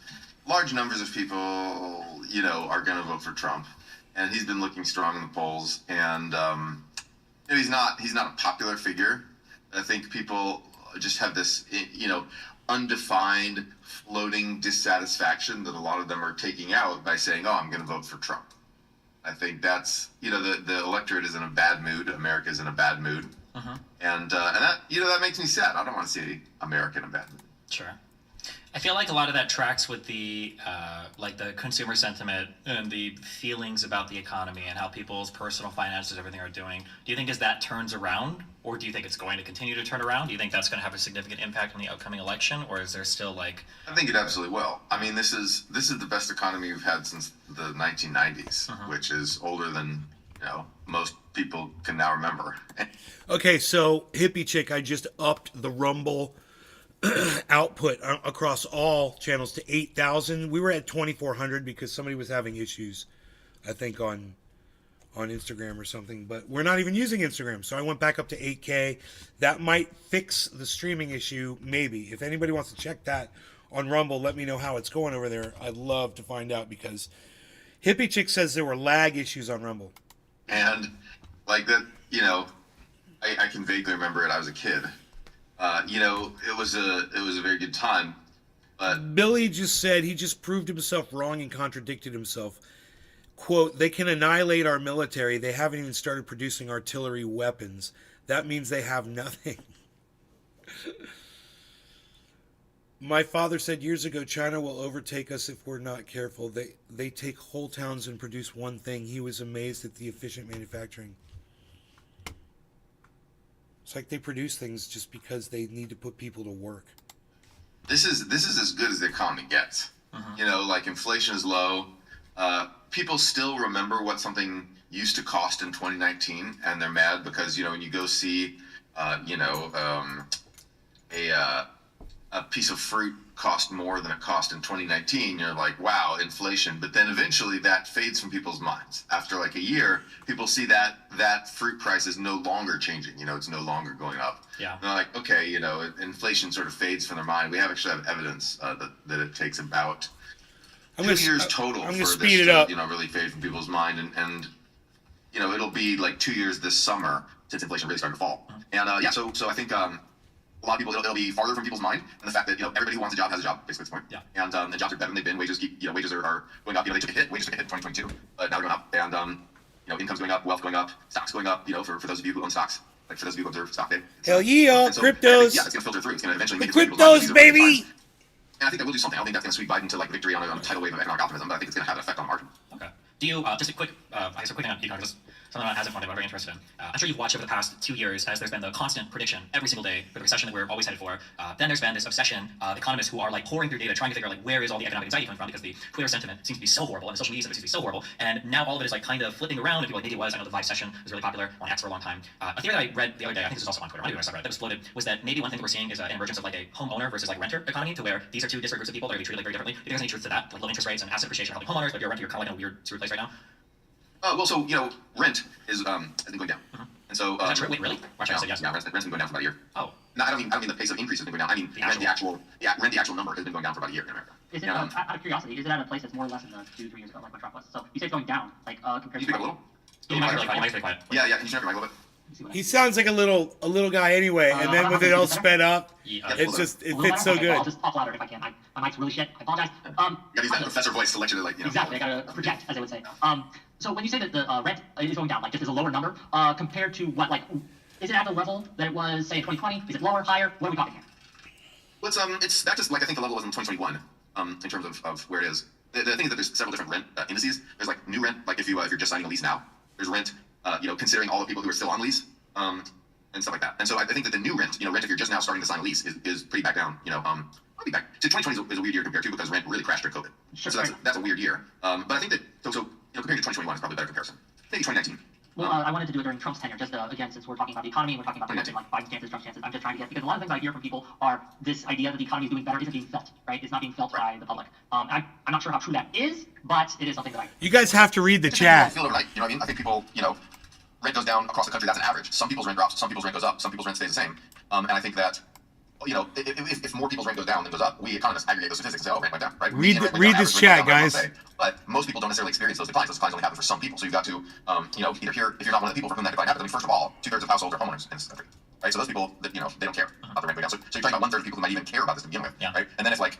large numbers of people, are going to vote for Trump, and he's been looking strong in the polls, and he's not a popular figure. I think people just have this, undefined, floating dissatisfaction that a lot of them are taking out by saying, "Oh, I'm going to vote for Trump." I think that's, the electorate is in a bad mood. America is in a bad mood. And that, that makes me sad. I don't want to see America in a bad mood. Sure. I feel like a lot of that tracks with the the consumer sentiment and the feelings about the economy and how people's personal finances, everything are doing. Do you think as that turns around, or do you think it's going to continue to turn around? Do you think that's going to have a significant impact on the upcoming election, or is there still I think it absolutely will. I mean, this is the best economy we've had since the 1990s, which is older than most people can now remember. Okay, so Hippie Chick, I just upped the Rumble output across all channels to 8,000. We were at 2,400 because somebody was having issues, I think, on Instagram or something. But we're not even using Instagram, so I went back up to 8K. That might fix the streaming issue, maybe. If anybody wants to check that on Rumble, let me know how it's going over there. I'd love to find out because Hippie Chick says there were lag issues on Rumble. And like that, I can vaguely remember it. I was a kid. It was a very good time. But Billy just said he just proved himself wrong and contradicted himself. Quote, "They can annihilate our military. They haven't even started producing artillery weapons. That means they have nothing." My father said years ago, China will overtake us if we're not careful. They take whole towns and produce one thing. He was amazed at the efficient manufacturing. It's like they produce things just because they need to put people to work. this is as good as the economy gets. You know, like inflation is low. People still remember what something used to cost in 2019, and they're mad because, you know, when you go see, a piece of fruit cost more than it cost in 2019, you're like, wow, inflation. But then eventually that fades from people's minds. After like a year, people see that fruit price is no longer changing. You know, it's no longer going up. Yeah. And they're like, okay, you know, inflation sort of fades from their mind. We actually have evidence that it takes about 2 years total for this to, you know, really fade from people's mind. And you know, it'll be like 2 years this summer since inflation really started to fall. And so I think a lot of people, it'll be farther from people's mind, and the fact that, you know, everybody who wants a job has a job, basically, at this point. Yeah. And the jobs are better than they've been. Wages are going up. You know, they took a hit. Wages took a hit in 2022, but now they're going up. And you know, income's going up, wealth going up, stocks going up. You know, for those of you who own stocks, like for those of you who observe stock day. Hell yeah, so, cryptos. Yeah, it's gonna filter through. It's gonna eventually make The its way to people's cryptos, minds. baby. And I think that will do something. I don't think that's gonna sweep Biden to like victory on a tidal wave of economic optimism, but I think it's gonna have an effect on the market. Okay. Do you, just a quick thing on econ, just something that hasn't I'm very interested in. I'm sure you've watched over the past 2 years as there's been the constant prediction every single day for the recession that we're always headed for. Then there's been this obsession of economists who are like pouring through data, trying to figure out like where is all the economic anxiety coming from, because the Twitter sentiment seems to be so horrible and the social media sentiment seems to be so horrible. And now all of it is like kind of flipping around, and people like maybe it was. I know the Vibe session was really popular on X for a long time. A theory that I read the other day, I think this was also on Twitter, I don't even know if I read it, that was floated, was that maybe one thing that we're seeing is an emergence of like a homeowner versus like renter economy, to where these are two disparate groups of people that are going to be treated like very differently. Do you think there's any truth to that? Like low interest rates and asset appreciation are helping homeowners, but if you're a renter, you're kind of like in a weird sort of place right now. Well, so you know, rent has been going down, and so Is that true? Wait, really? Or should I say yes? Yeah, rent's been going down for about a year. Oh. No, I don't mean the pace of increase has been going down. I mean the actual number has been going down for about a year in America. Is it, out of curiosity, is it at a place that's more or less than the 2-3 years ago, like my Trump was? So you say it's going down, like compared Can you to. speak up a little? You might be quiet. Yeah, can you turn up your mic a little bit? He sounds like a little guy anyway, and then with it all sped up, Yeah. it's just it Well, fits so okay, I'll good. just talk louder if I can. My mic's really shit. I apologize. You gotta use that professor voice to lecture to, like, you know. Exactly, I gotta project, as they would say. So when you say that the rent is going down, like just as a lower number, compared to what, like, is it at the level that it was, say, in 2020? Is it lower, higher? What are we talking here? Well, it's not just like I think the level was in 2021, in terms of where it is. The thing is that there's several different rent indices. There's like new rent, like if you're just signing a lease now. There's rent, you know, considering all the people who are still on lease, and stuff like that. And so I think that the new rent, you know, rent if you're just now starting to sign a lease is pretty back down. You know, I'll be back. So 2020 is a weird year compared to, because rent really crashed during COVID. Sure, So that's a weird year. But I think that so you know, compared to 2021 is probably a better comparison. Maybe 2019. Well, I wanted to do it during Trump's tenure, just again, since we're talking about the economy, we're talking about like Biden's chances, Trump's chances. I'm just trying to get, because a lot of things I hear from people are this idea that the economy is doing better isn't being felt, right? It's not being felt by the public. I'm not sure how true that is, but it is something that I. You guys have to read the People chat. feel overnight, you know what I mean? I think people, you know, rent goes down across the country. That's an average. Some people's rent drops. Some people's rent goes up. Some people's rent stays the same. And I think that, you know, if more people's rent goes down than goes up, we economists aggregate those statistics and say, oh, rent went down, right? Read Median rent read went down, this average rent chat, went down, guys. say. But most people don't necessarily experience those declines. Those declines only happen for some people. So you've got to, you know, either if you're not one of the people for whom that decline happens, I mean, first of all, 2/3 of households are homeowners in this country, right? So those people that, you know, they don't care about the rent going down. So you're talking about 1/3 of people who might even care about this to begin with, Yeah. right? And then if 1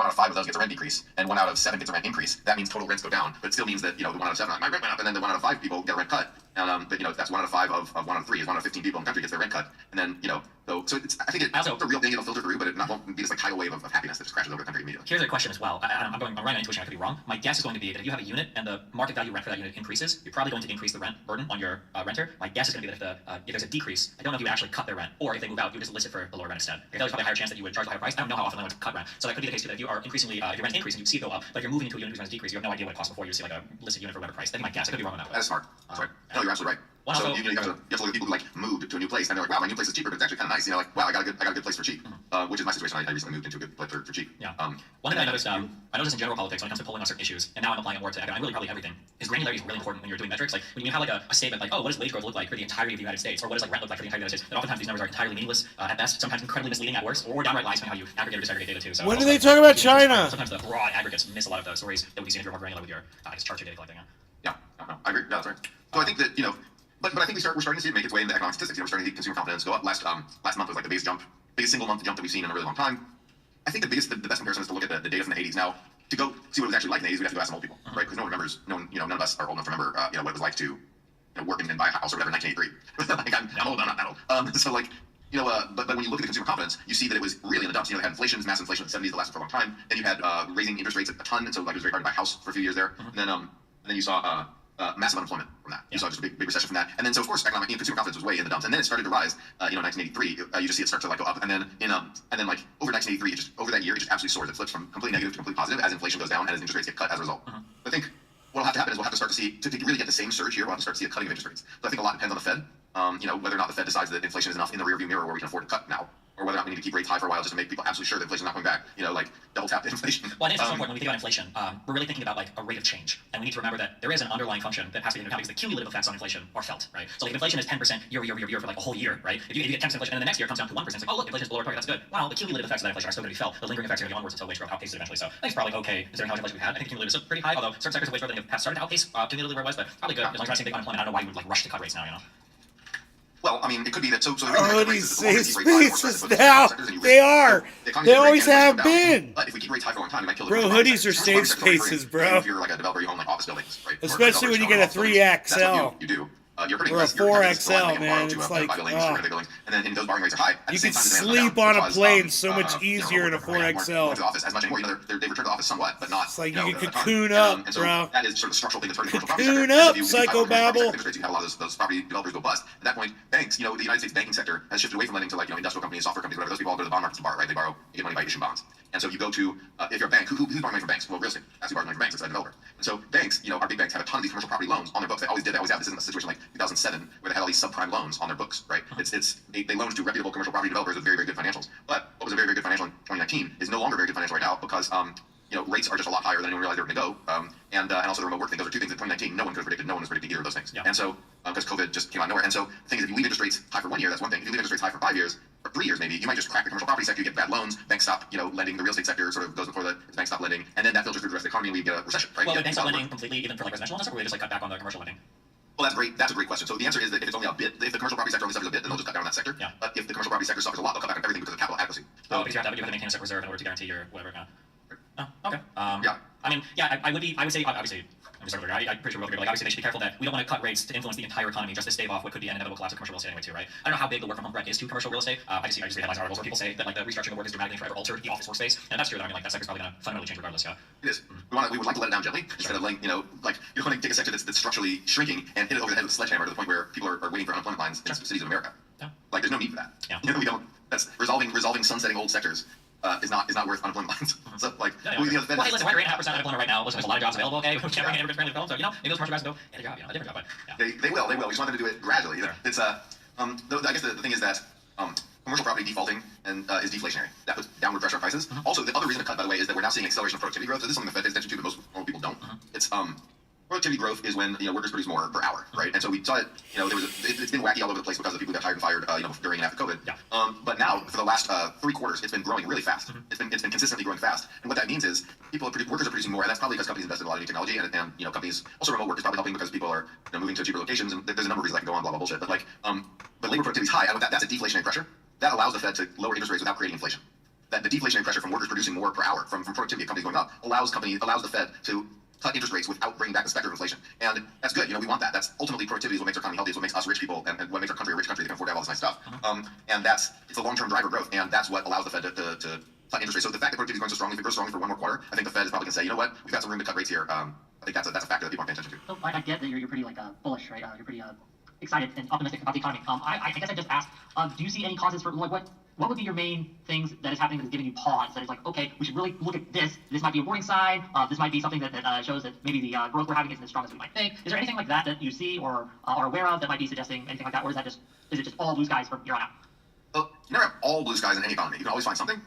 out of 5 of those gets a rent decrease, and 1 out of 7 gets a rent increase, that means total rents go down. But it still means that, you know, the 1 out of 7, my rent went up, and then the 1 out of 5 people get a rent cut. And but you know, that's 1 out of 5 of 1 out of 3 is 1 out of 15 people in the country gets their rent cut. And then, you know, so it's, I think it's a real thing. It'll filter through, but it won't be this like tidal wave of happiness that just crashes over the country immediately. Here's a question as well. I'm running on intuition, I could be wrong. My guess is going to be that if you have a unit and the market value rent for that unit increases, you're probably going to increase the rent burden on your renter. My guess is going to be that if there's a decrease, I don't know if you would actually cut their rent, or if they move out, you would just list it for a lower rent instead. Okay, there's probably a higher chance that you would charge a higher price. I don't know how often they would cut rent. So that could be the case too, that if you are increasingly, if your rent's increasing, you see it go up, but if you're moving into a unit whose rent is decreasing, you have no idea what it cost before, you see like a listed unit for a better price. That'd be my guess. I could be wrong on that. That is smart. That's right. No, you're absolutely right. Well, So also- you have to look at people who like moved to a new place, and they're like, wow, my new place is cheaper, but it's actually kind of nice. You know, like, wow, I got a good place for cheap, which is my situation. I recently moved into a good place for cheap. Yeah. One thing I noticed in general politics when it comes to polling on certain issues, and now I'm applying it more to economic, really probably everything, is granularity is really important when you're doing metrics. Like when you have like a statement like, oh, what does wage growth look like for the entirety of the United States, or what does like rent look like for the entirety of the United States? Then oftentimes these numbers are entirely meaningless at best, sometimes incredibly misleading at worst, or downright lies on how you aggregate or disaggregate data too. So When do also, they talk about China? Sometimes the broad aggregates miss a lot of those stories that we see if you're more granular with your charts or data collecting. Yeah, no, I agree. Yeah, that's right. So I think that, you know, but I think we're starting to see it make its way into economic statistics. You know, we're starting to see consumer confidence go up. Last month was like the biggest single month jump that we've seen in a really long time. I think the best comparison is to look at the data from the 80s. Now, to go see what it was actually like in the 80s, we'd have to go ask some old people, right? Because no one remembers, none of us are old enough to remember, you know, what it was like to, you know, work and buy a house or whatever in 1983. Like, I'm old, I'm not that old. So like, you know, but when you look at the consumer confidence, you see that it was really in the dumps. You know, they had inflation, mass inflation in the 70s that lasted for a long time. Then you had raising interest rates a ton, and so like it was very hard to buy a house for a few years there. And then you saw massive unemployment from that. You saw just a big recession from that, and then so of course economic, consumer confidence was way in the dumps, and then it started to rise. 1983, you just see it start to like go up, and then like over 1983, over that year, it just absolutely soars. It flips from completely negative to completely positive as inflation goes down and as interest rates get cut as a result. I think what'll have to happen is we'll have to start to see to really get the same surge here. We'll have to start to see a cutting of interest rates. So I think a lot depends on the Fed. Whether or not the Fed decides that inflation is enough in the rearview mirror where we can afford to cut now, or whether or not we need to keep rates high for a while just to make people absolutely sure that inflation's not going back. Like double tap the inflation. Well, I think it's so important when we think about inflation. We're really thinking about like a rate of change, and we need to remember that there is an underlying function that has to be in account because the cumulative effects on inflation are felt, right? So like if inflation is 10% year for like a whole year, right? If you get 10% inflation and then the next year it comes down to 1%, it's like, oh look, inflation is below our target, that's good. Well, the cumulative effects of that inflation are still going to be felt. The lingering effects are going to be onwards until wage growth outpaces it eventually. So I think it's probably okay considering how much inflation we had. I think the cumulative is still pretty high, although certain sectors of wage growth have started to outpace cumulatively where it was, but probably good. As long as we're not seeing big unemployment, I don't know why you would like rush to cut rates now. Well, I mean, it could be that. So the hoodies safe spaces now. They are. They always have been. But if we keep rates high for a long time, it might kill the bro, hoodies are safe spaces, bro. If you're like a developer, you own like office buildings, right? Especially when you get a 3XL. You do. You're hurting or a less. 4XL, man. It's like, and then those borrowing rates are high. You can sleep on a plane so much easier in a 4XL. To the office as much anymore. They return to the office somewhat, but not. It's like you can cocoon up, bro. That is sort of the structural thing that's hurting commercial property Cocoon sector. up, psychobabble. You have a lot of those property developers go bust. At that point, banks, the United States banking sector has shifted away from lending to like industrial companies, software companies, whatever. Those people all go to the bond markets to borrow, right? They borrow, they get money by issuing bonds. And so you go to, if you're a bank, who's borrowing money from banks? Well, real estate. That's who borrows money from banks. It's a developer. And so banks, our big banks have a ton of these commercial property loans on their books. They always did. They always have. This isn't a situation like 2007 where they had all these subprime loans on their books, right? They loaned to reputable commercial property developers with very, very good financials. But what was a very, very good financial in 2019 is no longer very good financial right now because rates are just a lot higher than anyone realized they were going to go. And also the remote work thing. Those are two things in 2019 no one could have predicted. No one was predicting either of those things. And so because COVID just came out of nowhere. And so the thing is, if you leave interest rates high for 1 year, that's one thing. If you leave interest rates high for 5 years or 3 years, maybe you might just crack the commercial property sector. You get bad loans. Banks stop, lending. The real estate sector sort of goes before the banks stop lending, and then that filters through the rest of the economy, and we get a recession. Right? Well, banks stop lending completely, even for like residential loans, or will they just like cut back on the commercial lending? Well, that's great. That's a great question. So the answer is that if it's only a bit, if the commercial property sector only suffers a bit, then they'll just cut down on that sector. Yeah. But if the commercial property sector suffers a lot, they'll cut back on everything because of capital adequacy. So, because you have to maintain a certain reserve in order to guarantee your whatever. Oh, okay. Yeah. I mean, yeah, I would say, obviously, I'm sorry, I'm pretty sure we'll agree, like, obviously they should be careful that we don't want to cut rates to influence the entire economy just to stave off what could be an inevitable collapse of commercial real estate anyway, too, right? I don't know how big the work from home threat is to commercial real estate. I just read headlines articles where people say that like the restructuring of work is dramatically forever altered the office workspace, and that's true. I mean, like that sector's probably going to fundamentally change regardless. Yeah. It is. We would like to let it down gently instead of like you don't want to take a sector that's structurally shrinking and hit it over the head with a sledgehammer to the point where people are waiting for unemployment lines in cities of America. Yeah. Like there's no need for that. Yeah. We don't. That's resolving sunsetting old sectors. Is not worth unemployment lines. So like, hey, listen, we're at 8.5% unemployment right now. Listen, there's a lot of jobs available. Okay, we can't bring in friendly film, so maybe those commercial guys will go get a job, a different job. But yeah. They will. We just want them to do it gradually. Sure. It's I guess the thing is that commercial property defaulting and is deflationary. That puts downward pressure on prices. Also, the other reason to cut, by the way, is that we're now seeing acceleration of productivity growth. So this is something the Fed pays attention to, but most normal people don't. It's productivity growth is when workers produce more per hour, right? And so we saw it. It's been wacky all over the place because of people who got hired and fired, during and after COVID. Yeah. But now for the last 3 quarters, it's been growing really fast. It's been consistently growing fast. And what that means is workers are producing more, and that's probably because companies invest in a lot of new technology, and companies also remote work is probably helping because people are moving to cheaper locations, and there's a number of reasons that can go on, blah blah bullshit. But but labor productivity is high, and that's a deflationary pressure that allows the Fed to lower interest rates without creating inflation. That the deflationary pressure from workers producing more per hour from productivity of companies going up allows the Fed to cut interest rates without bringing back the specter of inflation. And that's good. We want that. That's ultimately productivity is what makes our economy healthy. It's what makes us rich people and what makes our country a rich country that can afford to have all this nice stuff. And it's a long-term driver of growth. And that's what allows the Fed to cut interest rates. So the fact that productivity is going so strongly, if it grows strongly for one more quarter, I think the Fed is probably going to say, you know what, we've got some room to cut rates here. I think that's a factor that people aren't paying attention to. So I get that you're pretty bullish, right? You're pretty excited and optimistic about the economy. I guess I just asked, do you see any causes for what would be your main things that is happening that is giving you pause? That is like, okay, we should really look at this. This might be a warning sign. This might be something that shows that maybe the growth we're having isn't as strong as we might think. Is there anything like that you see or are aware of that might be suggesting anything like that, or is it just all blue skies from here on out? Well, you never have all blue skies in any economy. You can always find something.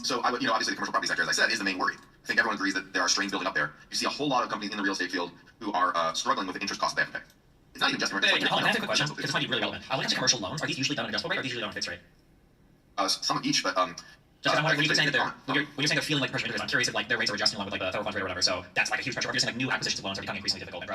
So I would, obviously the commercial property sector, as I said, is the main worry. I think everyone agrees that there are strains building up there. You see a whole lot of companies in the real estate field who are struggling with the interest costs they have to pay. It's not even just Can I ask a quick question? Because this might be really relevant. When it comes to commercial loans, are these usually done on an adjustable rate or are these usually done on a fixed rate? Some of each, but just I'm wondering, when you're saying they're feeling like pressure interest, I'm curious if like their rates are adjusting along with like the federal funds rate or whatever. So that's like a huge pressure. Or if you're saying like new acquisitions of loans are becoming increasingly difficult and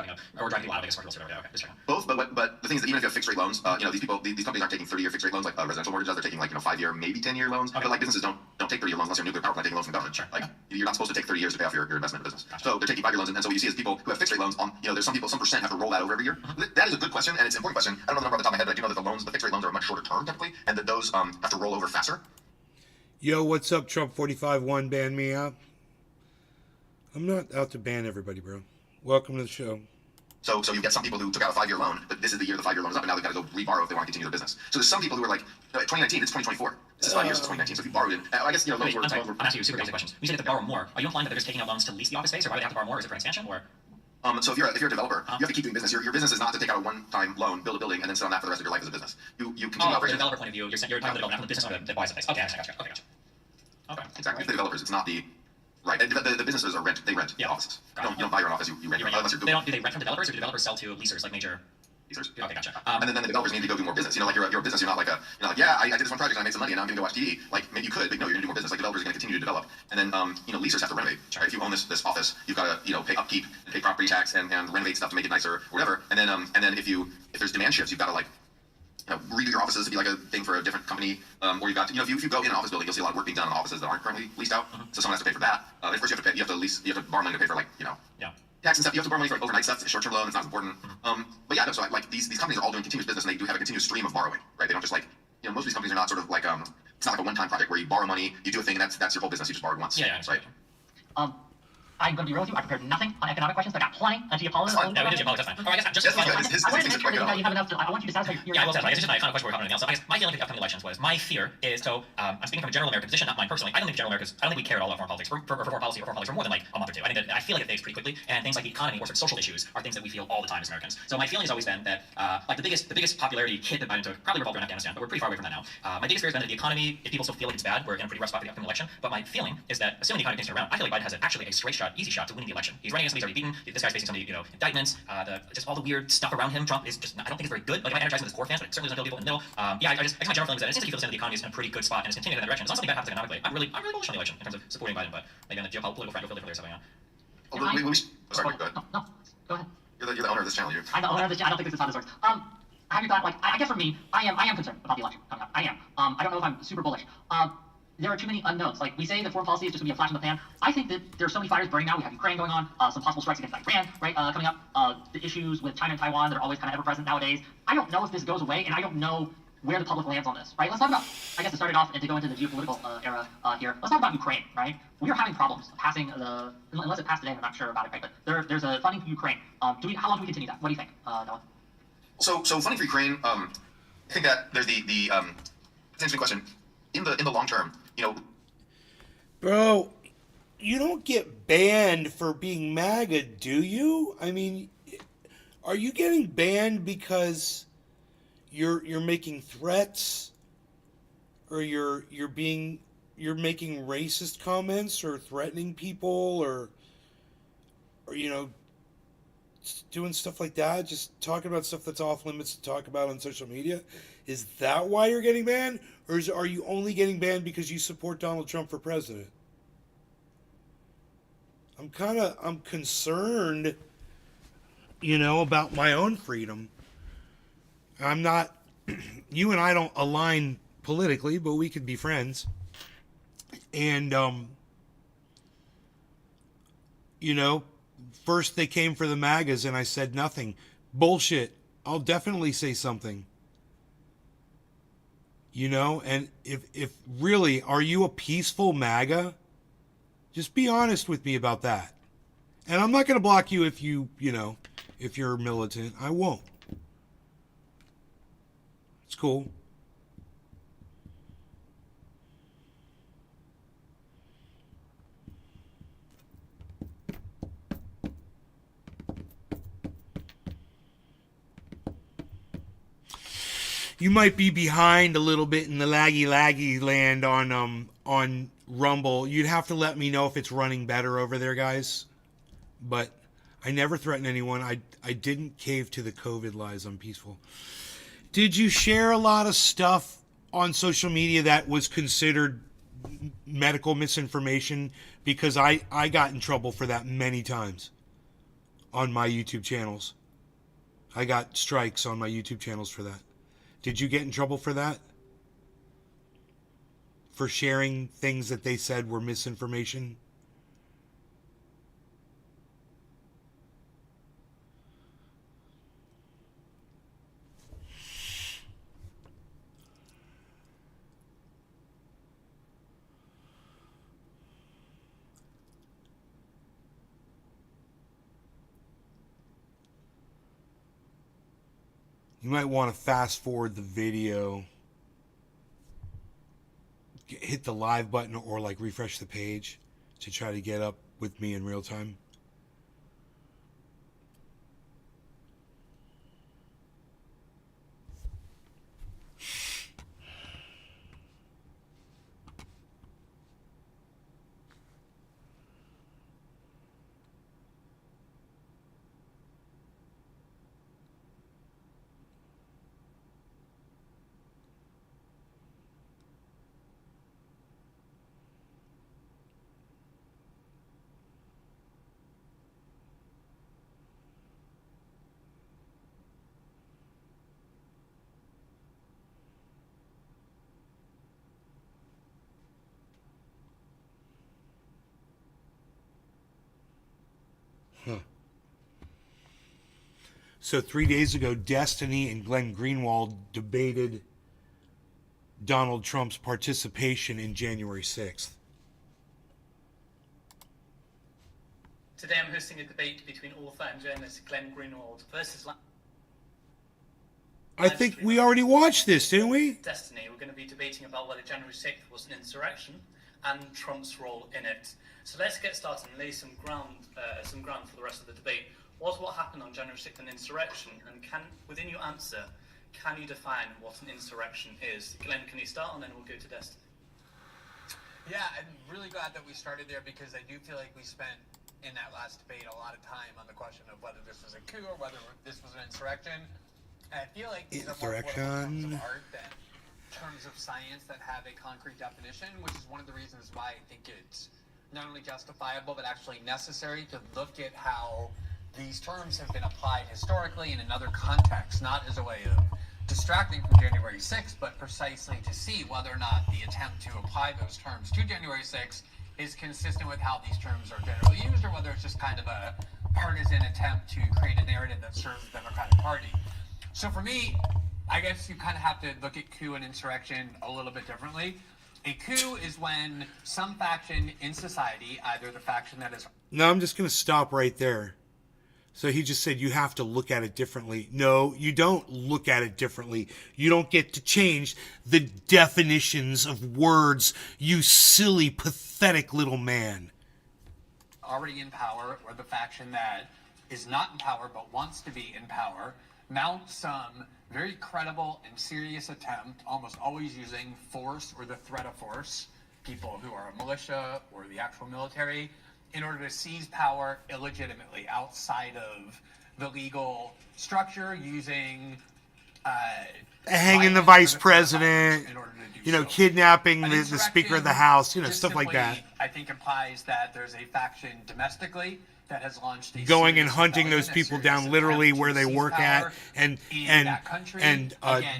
driving people out of Vegas commercial real estate. Okay, just checking. Both, but the thing is that even if you have fixed rate loans, these companies aren't taking 30-year fixed rate loans like residential mortgages. They're taking 5-year, maybe 10-year loans. Okay. But like businesses don't take 30-year loans unless you're a nuclear power plant taking loans from government. Sure. Like you're not supposed to take 30 years to pay off your investment in business. Gotcha. So they're taking 5-year loans, and so what you see is people who have fixed rate loans on, there's some percent have to roll that over every year. That is a good question, and it's an important question. I don't know the number off the top of my head, but I do know that the fixed rate loans are a much shorter term typically, and that those have to roll over faster. Yo, what's up, Trump 45-1? Ban me out. I'm not out to ban everybody, bro. Welcome to the show. So you get some people who took out a 5-year loan, but this is the year the 5-year loan is up, and now they've got to go re-borrow if they want to continue their business. So there's some people who are like, 2019, it's 2024. This is 5 years since 2019. So if you borrowed in, I guess loans Wait, were. I'm sorry. Loans were I'm asking you super basic questions. You say they have to borrow more. Are you implying that they're just taking out loans to lease the office space, or why do they have to borrow more? Is it for expansion, or? So if you're a developer, you have to keep doing business. Your business is not to take out a one-time loan, build a building, and then sit on that for the rest of your life as a business. You continue From the operations. developer point of view, you're talking about the developer, not from the business owner that buys the place. Okay, gotcha. Okay, gotcha. Okay. Exactly. It's the developers. It's not the right. The businesses are rent. They rent offices. You don't buy your own office. You rent your own unless you're They don't. Do they rent from developers, or do developers sell to leasers like Nay-ture? Okay, gotcha. And then the developers need to go do more business. Like you're a business. You're not like yeah, I did this one project and I made some money and now I'm going to go watch TV. Like maybe you could, but no, you're going to do more business. Like developers are going to continue to develop. And then leasers have to renovate. Right? If you own this office, you've got to pay upkeep and pay property tax and renovate stuff to make it nicer or whatever. And then if there's demand shifts, you've got to like redo your offices to be like a thing for a different company, or you've got to, if you go in an office building, you'll see a lot of work being done on offices that aren't currently leased out. So someone has to pay for that. Of course, you have to borrow money to pay for tax and stuff. You have to borrow money for overnight stuff. It's a short-term loan. It's not important. But yeah, no, so like these companies are all doing continuous business, and they do have a continuous stream of borrowing, right? They don't just like most of these companies are not sort of like it's not like a one-time project where you borrow money, you do a thing, and that's your whole business. You just borrowed once. Yeah, right. I'm going to be real with you. I prepared nothing on economic questions. I got plenty. And to Apollo. Yeah, we did Apollo. That's fine. Or I guess just. His things are quite good. I want you to satisfy your. Yeah, I will satisfy. It's just my kind of question before we comment on anything else. So I guess my feeling with the upcoming elections was my fear is I'm speaking from a general American position, not mine personally. I don't think we care at all about foreign politics for foreign policy for more than like a month or two. I feel like it fades pretty quickly, and things like the economy or sort of social issues are things that we feel all the time as Americans. So my feeling has always been that like the biggest popularity hit that Biden took probably revolved around Afghanistan, but we're pretty far away from that now. My biggest fear has been that the economy, if people still feel like it's bad, we're in a pretty rough spot for the upcoming election. But my feeling is that assuming the economy continues around, I feel like Biden has actually a straight shot, easy shot to winning the election. He's running against somebody he's already beaten. This guy's facing so many, indictments. Just all the weird stuff around him. Trump is just, I don't think it's very good. Like, it might energize him with his core fans, but it certainly doesn't build people in the middle. I guess my general feeling is that it seems like he feels that the economy is in a pretty good spot and is continuing in that direction. As long as something bad happens economically, I'm really bullish on the election in terms of supporting Biden, but maybe on the geopolitical front, you'll feel differently or something. Sorry, go ahead. No, go ahead. You're the owner of this channel. I'm the owner of this channel. I don't think this is how this works. Have you thought, like, I guess for me, I am concerned about the election coming up. I am. I don't know if I'm super bullish. There are too many unknowns. Like, we say that foreign policy is just going to be a flash in the pan. I think that there are so many fires burning now. We have Ukraine going on, some possible strikes against Iran, right, coming up. The issues with China and Taiwan that are always kind of ever-present nowadays. I don't know if this goes away, and I don't know where the public lands on this, right? Let's talk about, I guess to start it off and to go into the geopolitical era here, let's talk about Ukraine, right? We are having problems passing unless it passed today, I'm not sure about it, right? But there's a funding for Ukraine. How long do we continue that? What do you think, Noah? So funding for Ukraine, I think that there's it's an interesting question. In the long term, Bro, you don't get banned for being MAGA, do you? I mean, are you getting banned because you're making threats, or you're making racist comments, or threatening people, or doing stuff like that, just talking about stuff that's off limits to talk about on social media? Is that why you're getting banned? Or are you only getting banned because you support Donald Trump for president? I'm concerned, about my own freedom. I'm not, you and I don't align politically, but we could be friends. And, first they came for the MAGAs and I said nothing. Bullshit. I'll definitely say something. And if really, are you a peaceful MAGA? Just be honest with me about that. And I'm not going to block you if if you're militant. I won't. It's cool. You might be behind a little bit in the laggy land on Rumble. You'd have to let me know if it's running better over there, guys. But I never threaten anyone. I didn't cave to the COVID lies. I'm peaceful. Did you share a lot of stuff on social media that was considered medical misinformation? Because I got in trouble for that many times on my YouTube channels. I got strikes on my YouTube channels for that. Did you get in trouble for that? For sharing things that they said were misinformation? You might want to fast forward the video, hit the live button, or like refresh the page to try to get up with me in real time. So 3 days ago, Destiny and Glenn Greenwald debated Donald Trump's participation in January 6th. Today I'm hosting a debate between author and journalist Glenn Greenwald versus I think we already watched this, didn't we? Destiny. We're going to be debating about whether January 6th was an insurrection and Trump's role in it. So let's get started and lay some ground for the rest of the debate. Was what happened on January 6th an insurrection? And within your answer, can you define what an insurrection is? Glenn, can you start, and then we'll go to Destiny. Yeah, I'm really glad that we started there, because I do feel like we spent in that last debate a lot of time on the question of whether this was a coup or whether this was an insurrection. And I feel like these are more terms of art than terms of science that have a concrete definition, which is one of the reasons why I think it's not only justifiable but actually necessary to look at how these terms have been applied historically in another context, not as a way of distracting from January 6th, but precisely to see whether or not the attempt to apply those terms to January 6th is consistent with how these terms are generally used, or whether it's just kind of a partisan attempt to create a narrative that serves the Democratic Party. So for me, I guess you kind of have to look at coup and insurrection a little bit differently. A coup is when some faction in society, either the faction that is... No, I'm just going to stop right there. So he just said you have to look at it differently. No, you don't look at it differently. You don't get to change the definitions of words, you silly, pathetic little man. Already in power, or the faction that is not in power but wants to be in power, mount some very credible and serious attempt, almost always using force or the threat of force, people who are a militia or the actual military, in order to seize power illegitimately outside of the legal structure, using hanging the vice president, in order to do you know, so. kidnapping An the Speaker of the House, you know, just stuff like that. simply, I think, implies that there's a faction domestically that has launched a Going and serious hunting rebellion, those a people serious down literally attempt where to they seize work power at, and in that country, again,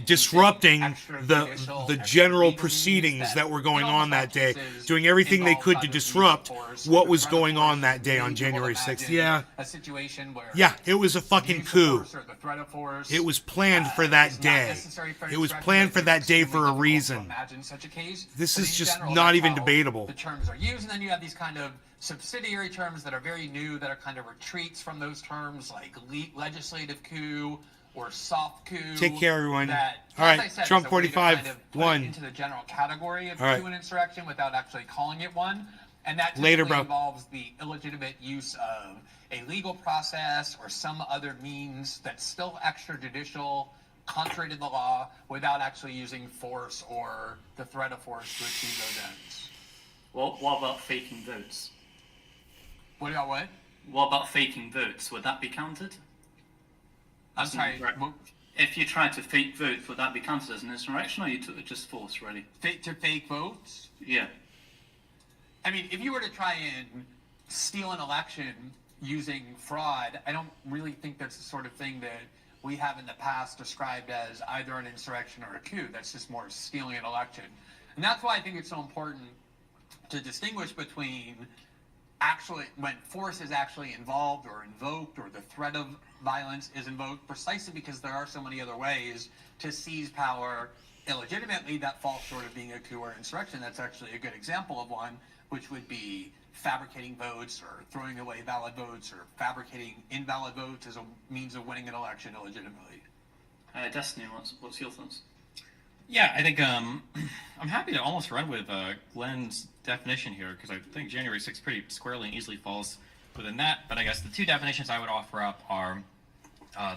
disrupting using extrajudicial, the general extralegal proceedings means that were going in on all that day, instances doing everything they involves could to either the use of disrupt force or what the was threat of going on force. that day on You will January 6th. imagine Yeah. a situation where Yeah, it was a fucking use of coup. force or the threat of force, It was planned for that is not day. necessary for It was insurrection. planned I for think that it's day extremely for a difficult to reason. imagine such a case. This But is in just general, not that's even how debatable. The terms are used, and then you have these kind of subsidiary terms that are very new, that are kind of retreats from those terms, like legislative coup or soft coup. Take care, everyone. That, All as right, I said, Trump is a way to 45 kind of put won. it into the general category of All right. coup and insurrection without actually calling it one. And that Later, typically bro. involves the illegitimate use of a legal process or some other means that's still extrajudicial, contrary to the law, without actually using force or the threat of force to achieve those ends. Well, what about faking votes? What about what? What about faking votes? Would that be counted? I'm sorry. If you try to fake votes, would that be counted as an insurrection, or you took it just force, really? Fake votes? Yeah. I mean, if you were to try and steal an election using fraud, I don't really think that's the sort of thing that we have in the past described as either an insurrection or a coup. That's just more stealing an election. And that's why I think it's so important to distinguish between actually when force is actually involved or invoked, or the threat of violence is invoked, precisely because there are so many other ways to seize power illegitimately that fall short of being a coup or insurrection. That's actually a good example of one, which would be fabricating votes or throwing away valid votes or fabricating invalid votes as a means of winning an election illegitimately. Destiny, what's your thoughts? Yeah, I think I'm happy to almost run with Glenn's definition here, because I think January 6th pretty squarely and easily falls within that. But I guess the two definitions I would offer up are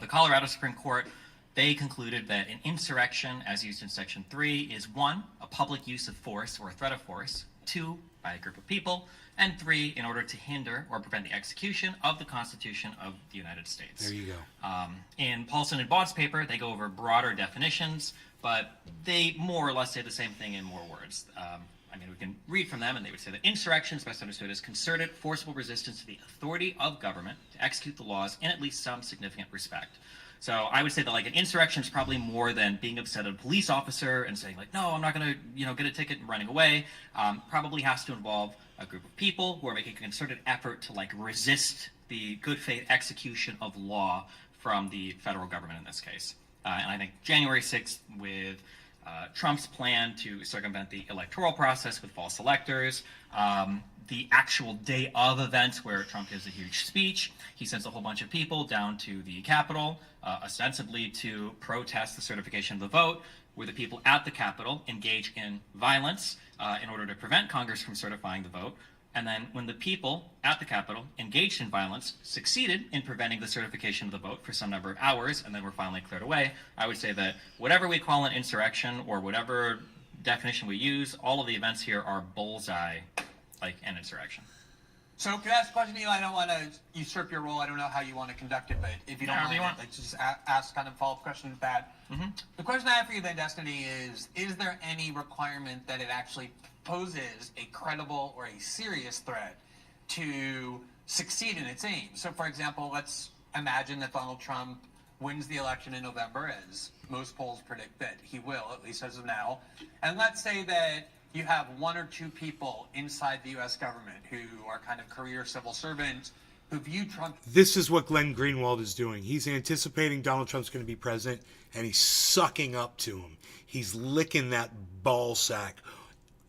the Colorado Supreme Court. They concluded that an insurrection, as used in Section 3, is 1, a public use of force or a threat of force, 2, by a group of people, and 3, in order to hinder or prevent the execution of the Constitution of the United States. There you go. In Paulson and Bott's paper, they go over broader definitions, but they more or less say the same thing in more words. I mean, we can read from them, and they would say that insurrection is best understood as concerted, forcible resistance to the authority of government to execute the laws in at least some significant respect. So I would say that like an insurrection is probably more than being upset at a police officer and saying like, no, I'm not going to, get a ticket and running away. Probably has to involve a group of people who are making a concerted effort to like resist the good faith execution of law from the federal government in this case. And I think January 6th with Trump's plan to circumvent the electoral process with false electors, the actual day of events where Trump gives a huge speech, he sends a whole bunch of people down to the Capitol, ostensibly to protest the certification of the vote, where the people at the Capitol engage in violence in order to prevent Congress from certifying the vote. And then when the people at the Capitol engaged in violence succeeded in preventing the certification of the vote for some number of hours, and then were finally cleared away, I would say that whatever we call an insurrection or whatever definition we use, all of the events here are bullseye, like an insurrection. So can I ask a question, Eli? I don't want to usurp your role. I don't know how you want to conduct it, but if you don't mind, like just ask kind of follow-up questions with that. The question I have for you then, Destiny, is there any requirement that it actually poses a credible or a serious threat to succeed in its aim? So, for example, let's imagine that Donald Trump wins the election in November, as most polls predict that he will, at least as of now. And let's say that you have 1 or 2 people inside the U.S. government who are kind of career civil servants who view Trump. This is what Glenn Greenwald is doing. He's anticipating Donald Trump's going to be president, and he's sucking up to him. He's licking that ball sack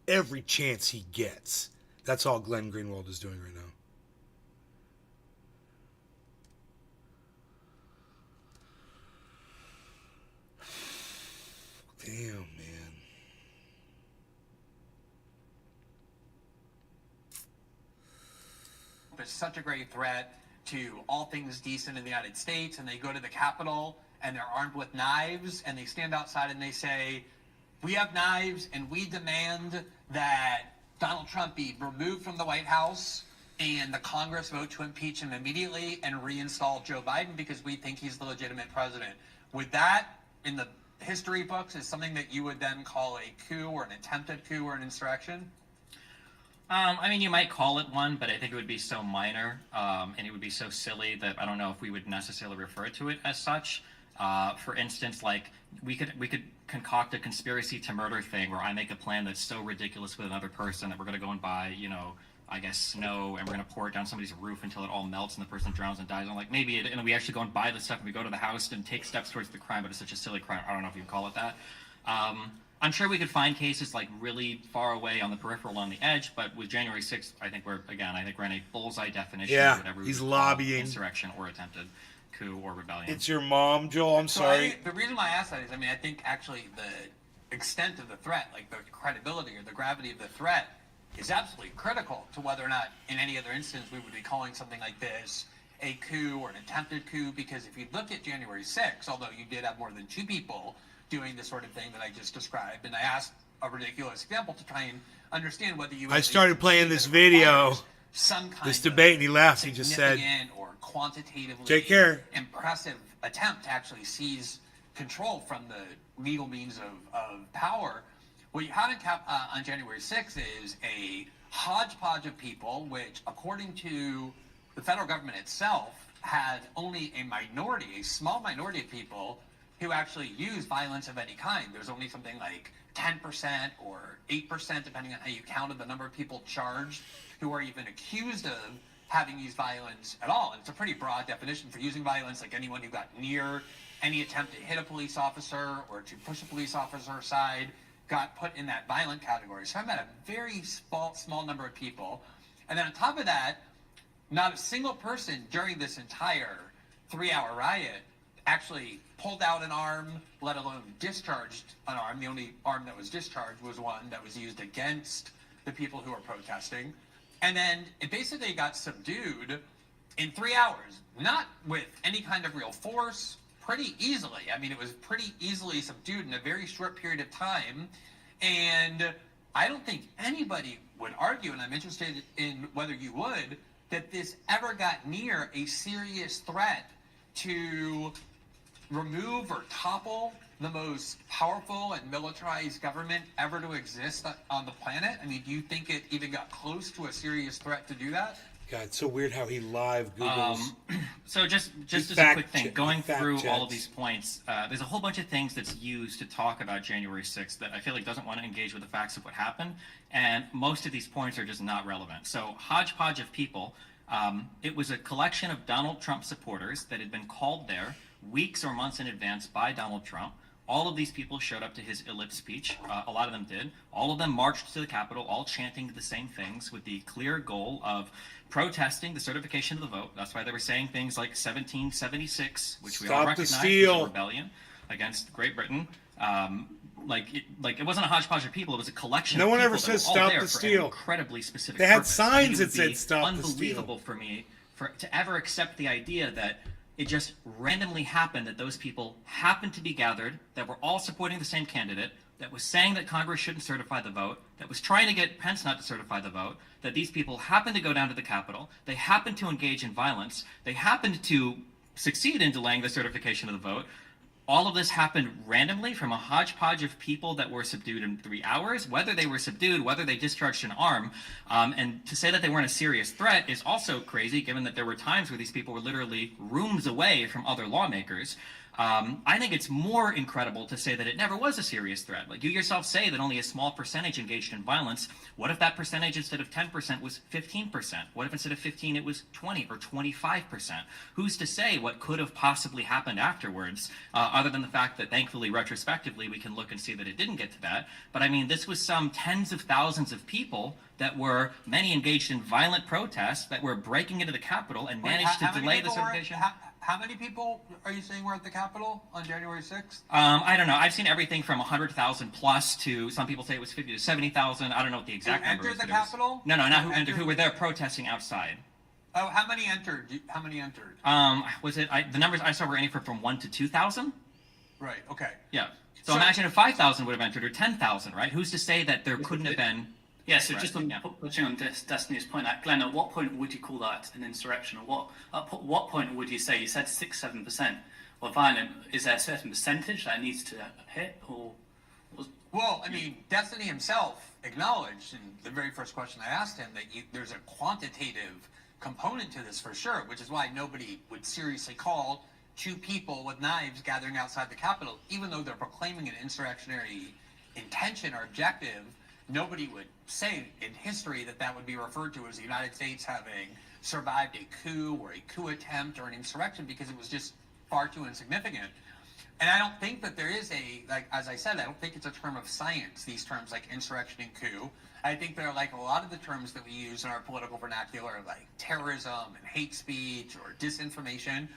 every chance he gets. That's all Glenn Greenwald is doing right now. Damn, man. It's such a great threat to all things decent in the United States, and they go to the Capitol and they're armed with knives, and they stand outside and they say, we have knives and we demand that Donald Trump be removed from the White House and the Congress vote to impeach him immediately and reinstall Joe Biden because we think he's the legitimate president. Would that, in the history books, is something that you would then call a coup or an attempted coup or an insurrection? I mean, you might call it one, but I think it would be so minor and it would be so silly that I don't know if we would necessarily refer to it as such. For instance, like we could concoct a conspiracy to murder thing where I make a plan that's so ridiculous with another person that we're going to go and buy, I guess snow, and we're going to pour it down somebody's roof until it all melts and the person drowns and dies. And like and we actually go and buy the stuff and we go to the house and take steps towards the crime, but it's such a silly crime. I don't know if you would call it that. I'm sure we could find cases like really far away on the peripheral on the edge, but with January 6th, I think we're in a bullseye definition. Yeah, whatever he's lobbying. Insurrection or attempted coup or rebellion. It's your mom, Joel. I'm sorry. The reason why I asked that is, I think actually the extent of the threat, like the credibility or the gravity of the threat, is absolutely critical to whether or not in any other instance we would be calling something like this a coup or an attempted coup. Because if you look at January 6th, although you did have more than 2 people doing the sort of thing that I just described, and I asked a ridiculous example to try and understand whether you. I started playing this video, some kind this debate, and he laughed. He just said, or quantitatively "Take care." Impressive attempt to actually seize control from the legal means of power. What you had on January 6th is a hodgepodge of people, which, according to the federal government itself, had only a small minority of people who actually use violence of any kind. There's only something like 10% or 8%, depending on how you counted the number of people charged who are even accused of having used violence at all. And it's a pretty broad definition for using violence, like anyone who got near any attempt to hit a police officer or to push a police officer aside got put in that violent category. So I'm at a very small number of people. And then on top of that, not a single person during this entire 3-hour riot actually pulled out an arm, let alone discharged an arm. The only arm that was discharged was one that was used against the people who were protesting. And then it basically got subdued in 3 hours, not with any kind of real force, pretty easily. I mean, it was pretty easily subdued in a very short period of time. And I don't think anybody would argue, and I'm interested in whether you would, that this ever got near a serious threat to remove or topple the most powerful and militarized government ever to exist on the planet. I mean, do you think it even got close to a serious threat to do that? God, it's so weird how he live Googles. So just as a fact quick thing, check- going fact through all of checks. these points, there's a whole bunch of things that's used to talk about January 6th that I feel like doesn't want to engage with the facts of what happened, and most of these points are just not relevant. So hodgepodge of people, it was a collection of Donald Trump supporters that had been called there weeks or months in advance by Donald Trump. All of these people showed up to his ellipse speech. A lot of them did. All of them marched to the Capitol, all chanting the same things with the clear goal of protesting the certification of the vote. That's why they were saying things like 1776, which we all Stop the recognize was steal. a rebellion against Great Britain. It wasn't a hodgepodge of people. It was a collection. No of one people ever that were says all stop there the for an steal. incredibly specific They had purpose. I signs think it that would said be stop the steal. unbelievable for me to ever accept the idea that it just randomly happened that those people happened to be gathered, that were all supporting the same candidate, that was saying that Congress shouldn't certify the vote, that was trying to get Pence not to certify the vote, that these people happened to go down to the Capitol, they happened to engage in violence, they happened to succeed in delaying the certification of the vote. All of this happened randomly from a hodgepodge of people that were subdued in 3 hours, whether they were subdued, whether they discharged an arm. And to say that they weren't a serious threat is also crazy, given that there were times where these people were literally rooms away from other lawmakers. I think it's more incredible to say that it never was a serious threat. Like you yourself say that only a small percentage engaged in violence. What if that percentage instead of 10% was 15%? What if instead of 15 it was 20 or 25%? Who's to say what could have possibly happened afterwards, other than the fact that thankfully retrospectively we can look and see that it didn't get to that. But I mean, this was some tens of thousands of people that were many engaged in violent protests that were breaking into the Capitol and managed to delay the certification. How many people are you saying were at the Capitol on January 6th? I don't know. I've seen everything from 100,000 plus to some people say it was 50 to 70,000. I don't know what the exact number is. Entered the but it was- Capitol? No, not who entered. Who were there protesting outside. Oh, how many entered? How many entered? The numbers I saw were anywhere from 1 to 2,000. Right. Okay. Yeah. So imagine if 5,000 would have entered or 10,000, right? Who's to say that there couldn't have been? Yeah, so Right, just on yeah. touching on Destiny's point, Glenn, at what point would you call that an insurrection, or what point would you say, you said 6-7% were violent? Is there a certain percentage that it needs to hit, or? Well, I mean, Destiny himself acknowledged in the very first question I asked him that there's a quantitative component to this for sure, which is why nobody would seriously call two people with knives gathering outside the Capitol, even though they're proclaiming an insurrectionary intention or objective. Nobody would say in history that that would be referred to as the United States having survived a coup or a coup attempt or an insurrection, because it was just far too insignificant. And I don't think that there is as I said, I don't think it's a term of science, these terms like insurrection and coup. I think they're like a lot of the terms that we use in our political vernacular, like terrorism and hate speech or disinformation.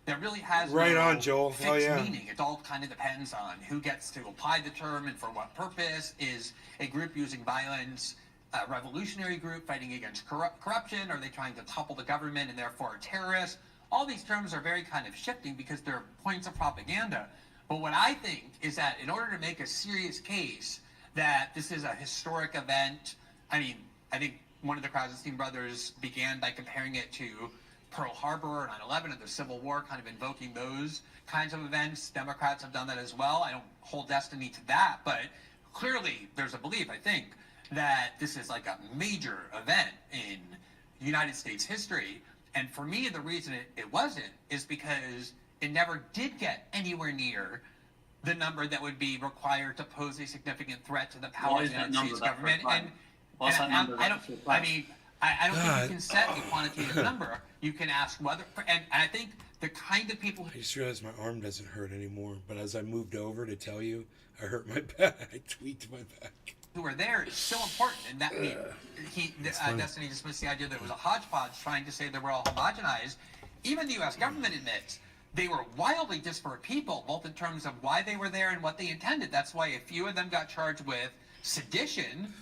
That really has Right no on, Joel. fixed Hell yeah. meaning. It all kind of depends on who gets to apply the term and for what purpose. Is a group using violence a revolutionary group fighting against corruption? Are they trying to topple the government and therefore terrorists? All these terms are very kind of shifting because they're points of propaganda. But what I think is that in order to make a serious case that this is a historic event, I think one of the Krasenstein brothers began by comparing it to Pearl Harbor or 9/11 and the Civil War, kind of invoking those kinds of events. Democrats have done that as well. I don't hold Destiny to that, but clearly there's a belief, I think, that this is like a major event in United States history. And for me, the reason it wasn't is because it never did get anywhere near the number that would be required to pose a significant threat to the power of the United States government. I don't think you can set a quantitative number. You can ask whether, and I think the kind of people. I just realized my arm doesn't hurt anymore, but as I moved over to tell you, I hurt my back. I tweaked my back. Who are there is so important, and that Destiny dismissed the idea that it was a hodgepodge trying to say that we're all homogenized. Even the U.S. government admits they were wildly disparate people, both in terms of why they were there and what they intended. That's why a few of them got charged with sedition,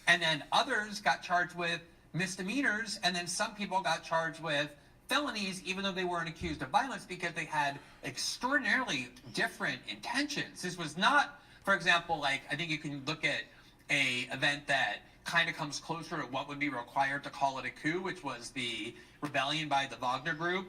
and then others got charged with misdemeanors, and then some people got charged with felonies, even though they weren't accused of violence, because they had extraordinarily different intentions. This was not, for example, like, I think you can look at a event that kind of comes closer to what would be required to call it a coup, which was the rebellion by the Wagner Group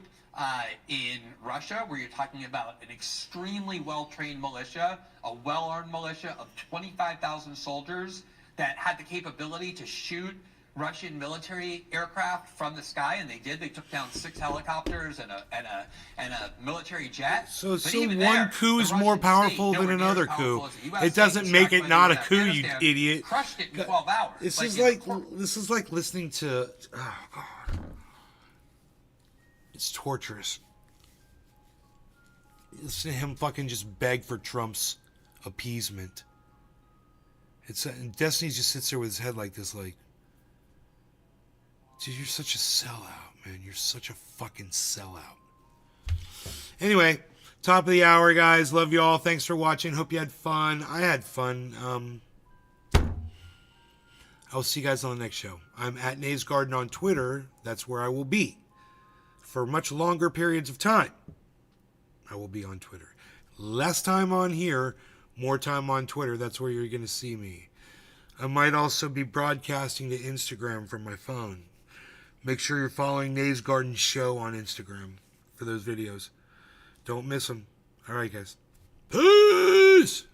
in Russia, where you're talking about an extremely well-trained militia, a well-armed militia of 25,000 soldiers that had the capability to shoot Russian military aircraft from the sky, and they did. They took down 6 helicopters and a military jet. So But so even one there, coup the is more Russian powerful state, than nowhere near another as powerful coup. as the US It doesn't state, make it extracted not a in coup, you Afghanistan, idiot. Crushed it in 12 hours. This Like, is in a like court. this is like listening to, oh God, it's torturous. Listen to him fucking just beg for Trump's appeasement. It's and Destiny just sits there with his head like this, like, dude, you're such a sellout, man. You're such a fucking sellout. Anyway, top of the hour, guys. Love you all. Thanks for watching. Hope you had fun. I had fun. I'll see you guys on the next show. I'm at Nays Garden on Twitter. That's where I will be for much longer periods of time. I will be on Twitter. Less time on here, more time on Twitter. That's where you're going to see me. I might also be broadcasting to Instagram from my phone. Make sure you're following Nays Garden Show on Instagram for those videos. Don't miss them. All right, guys. Peace!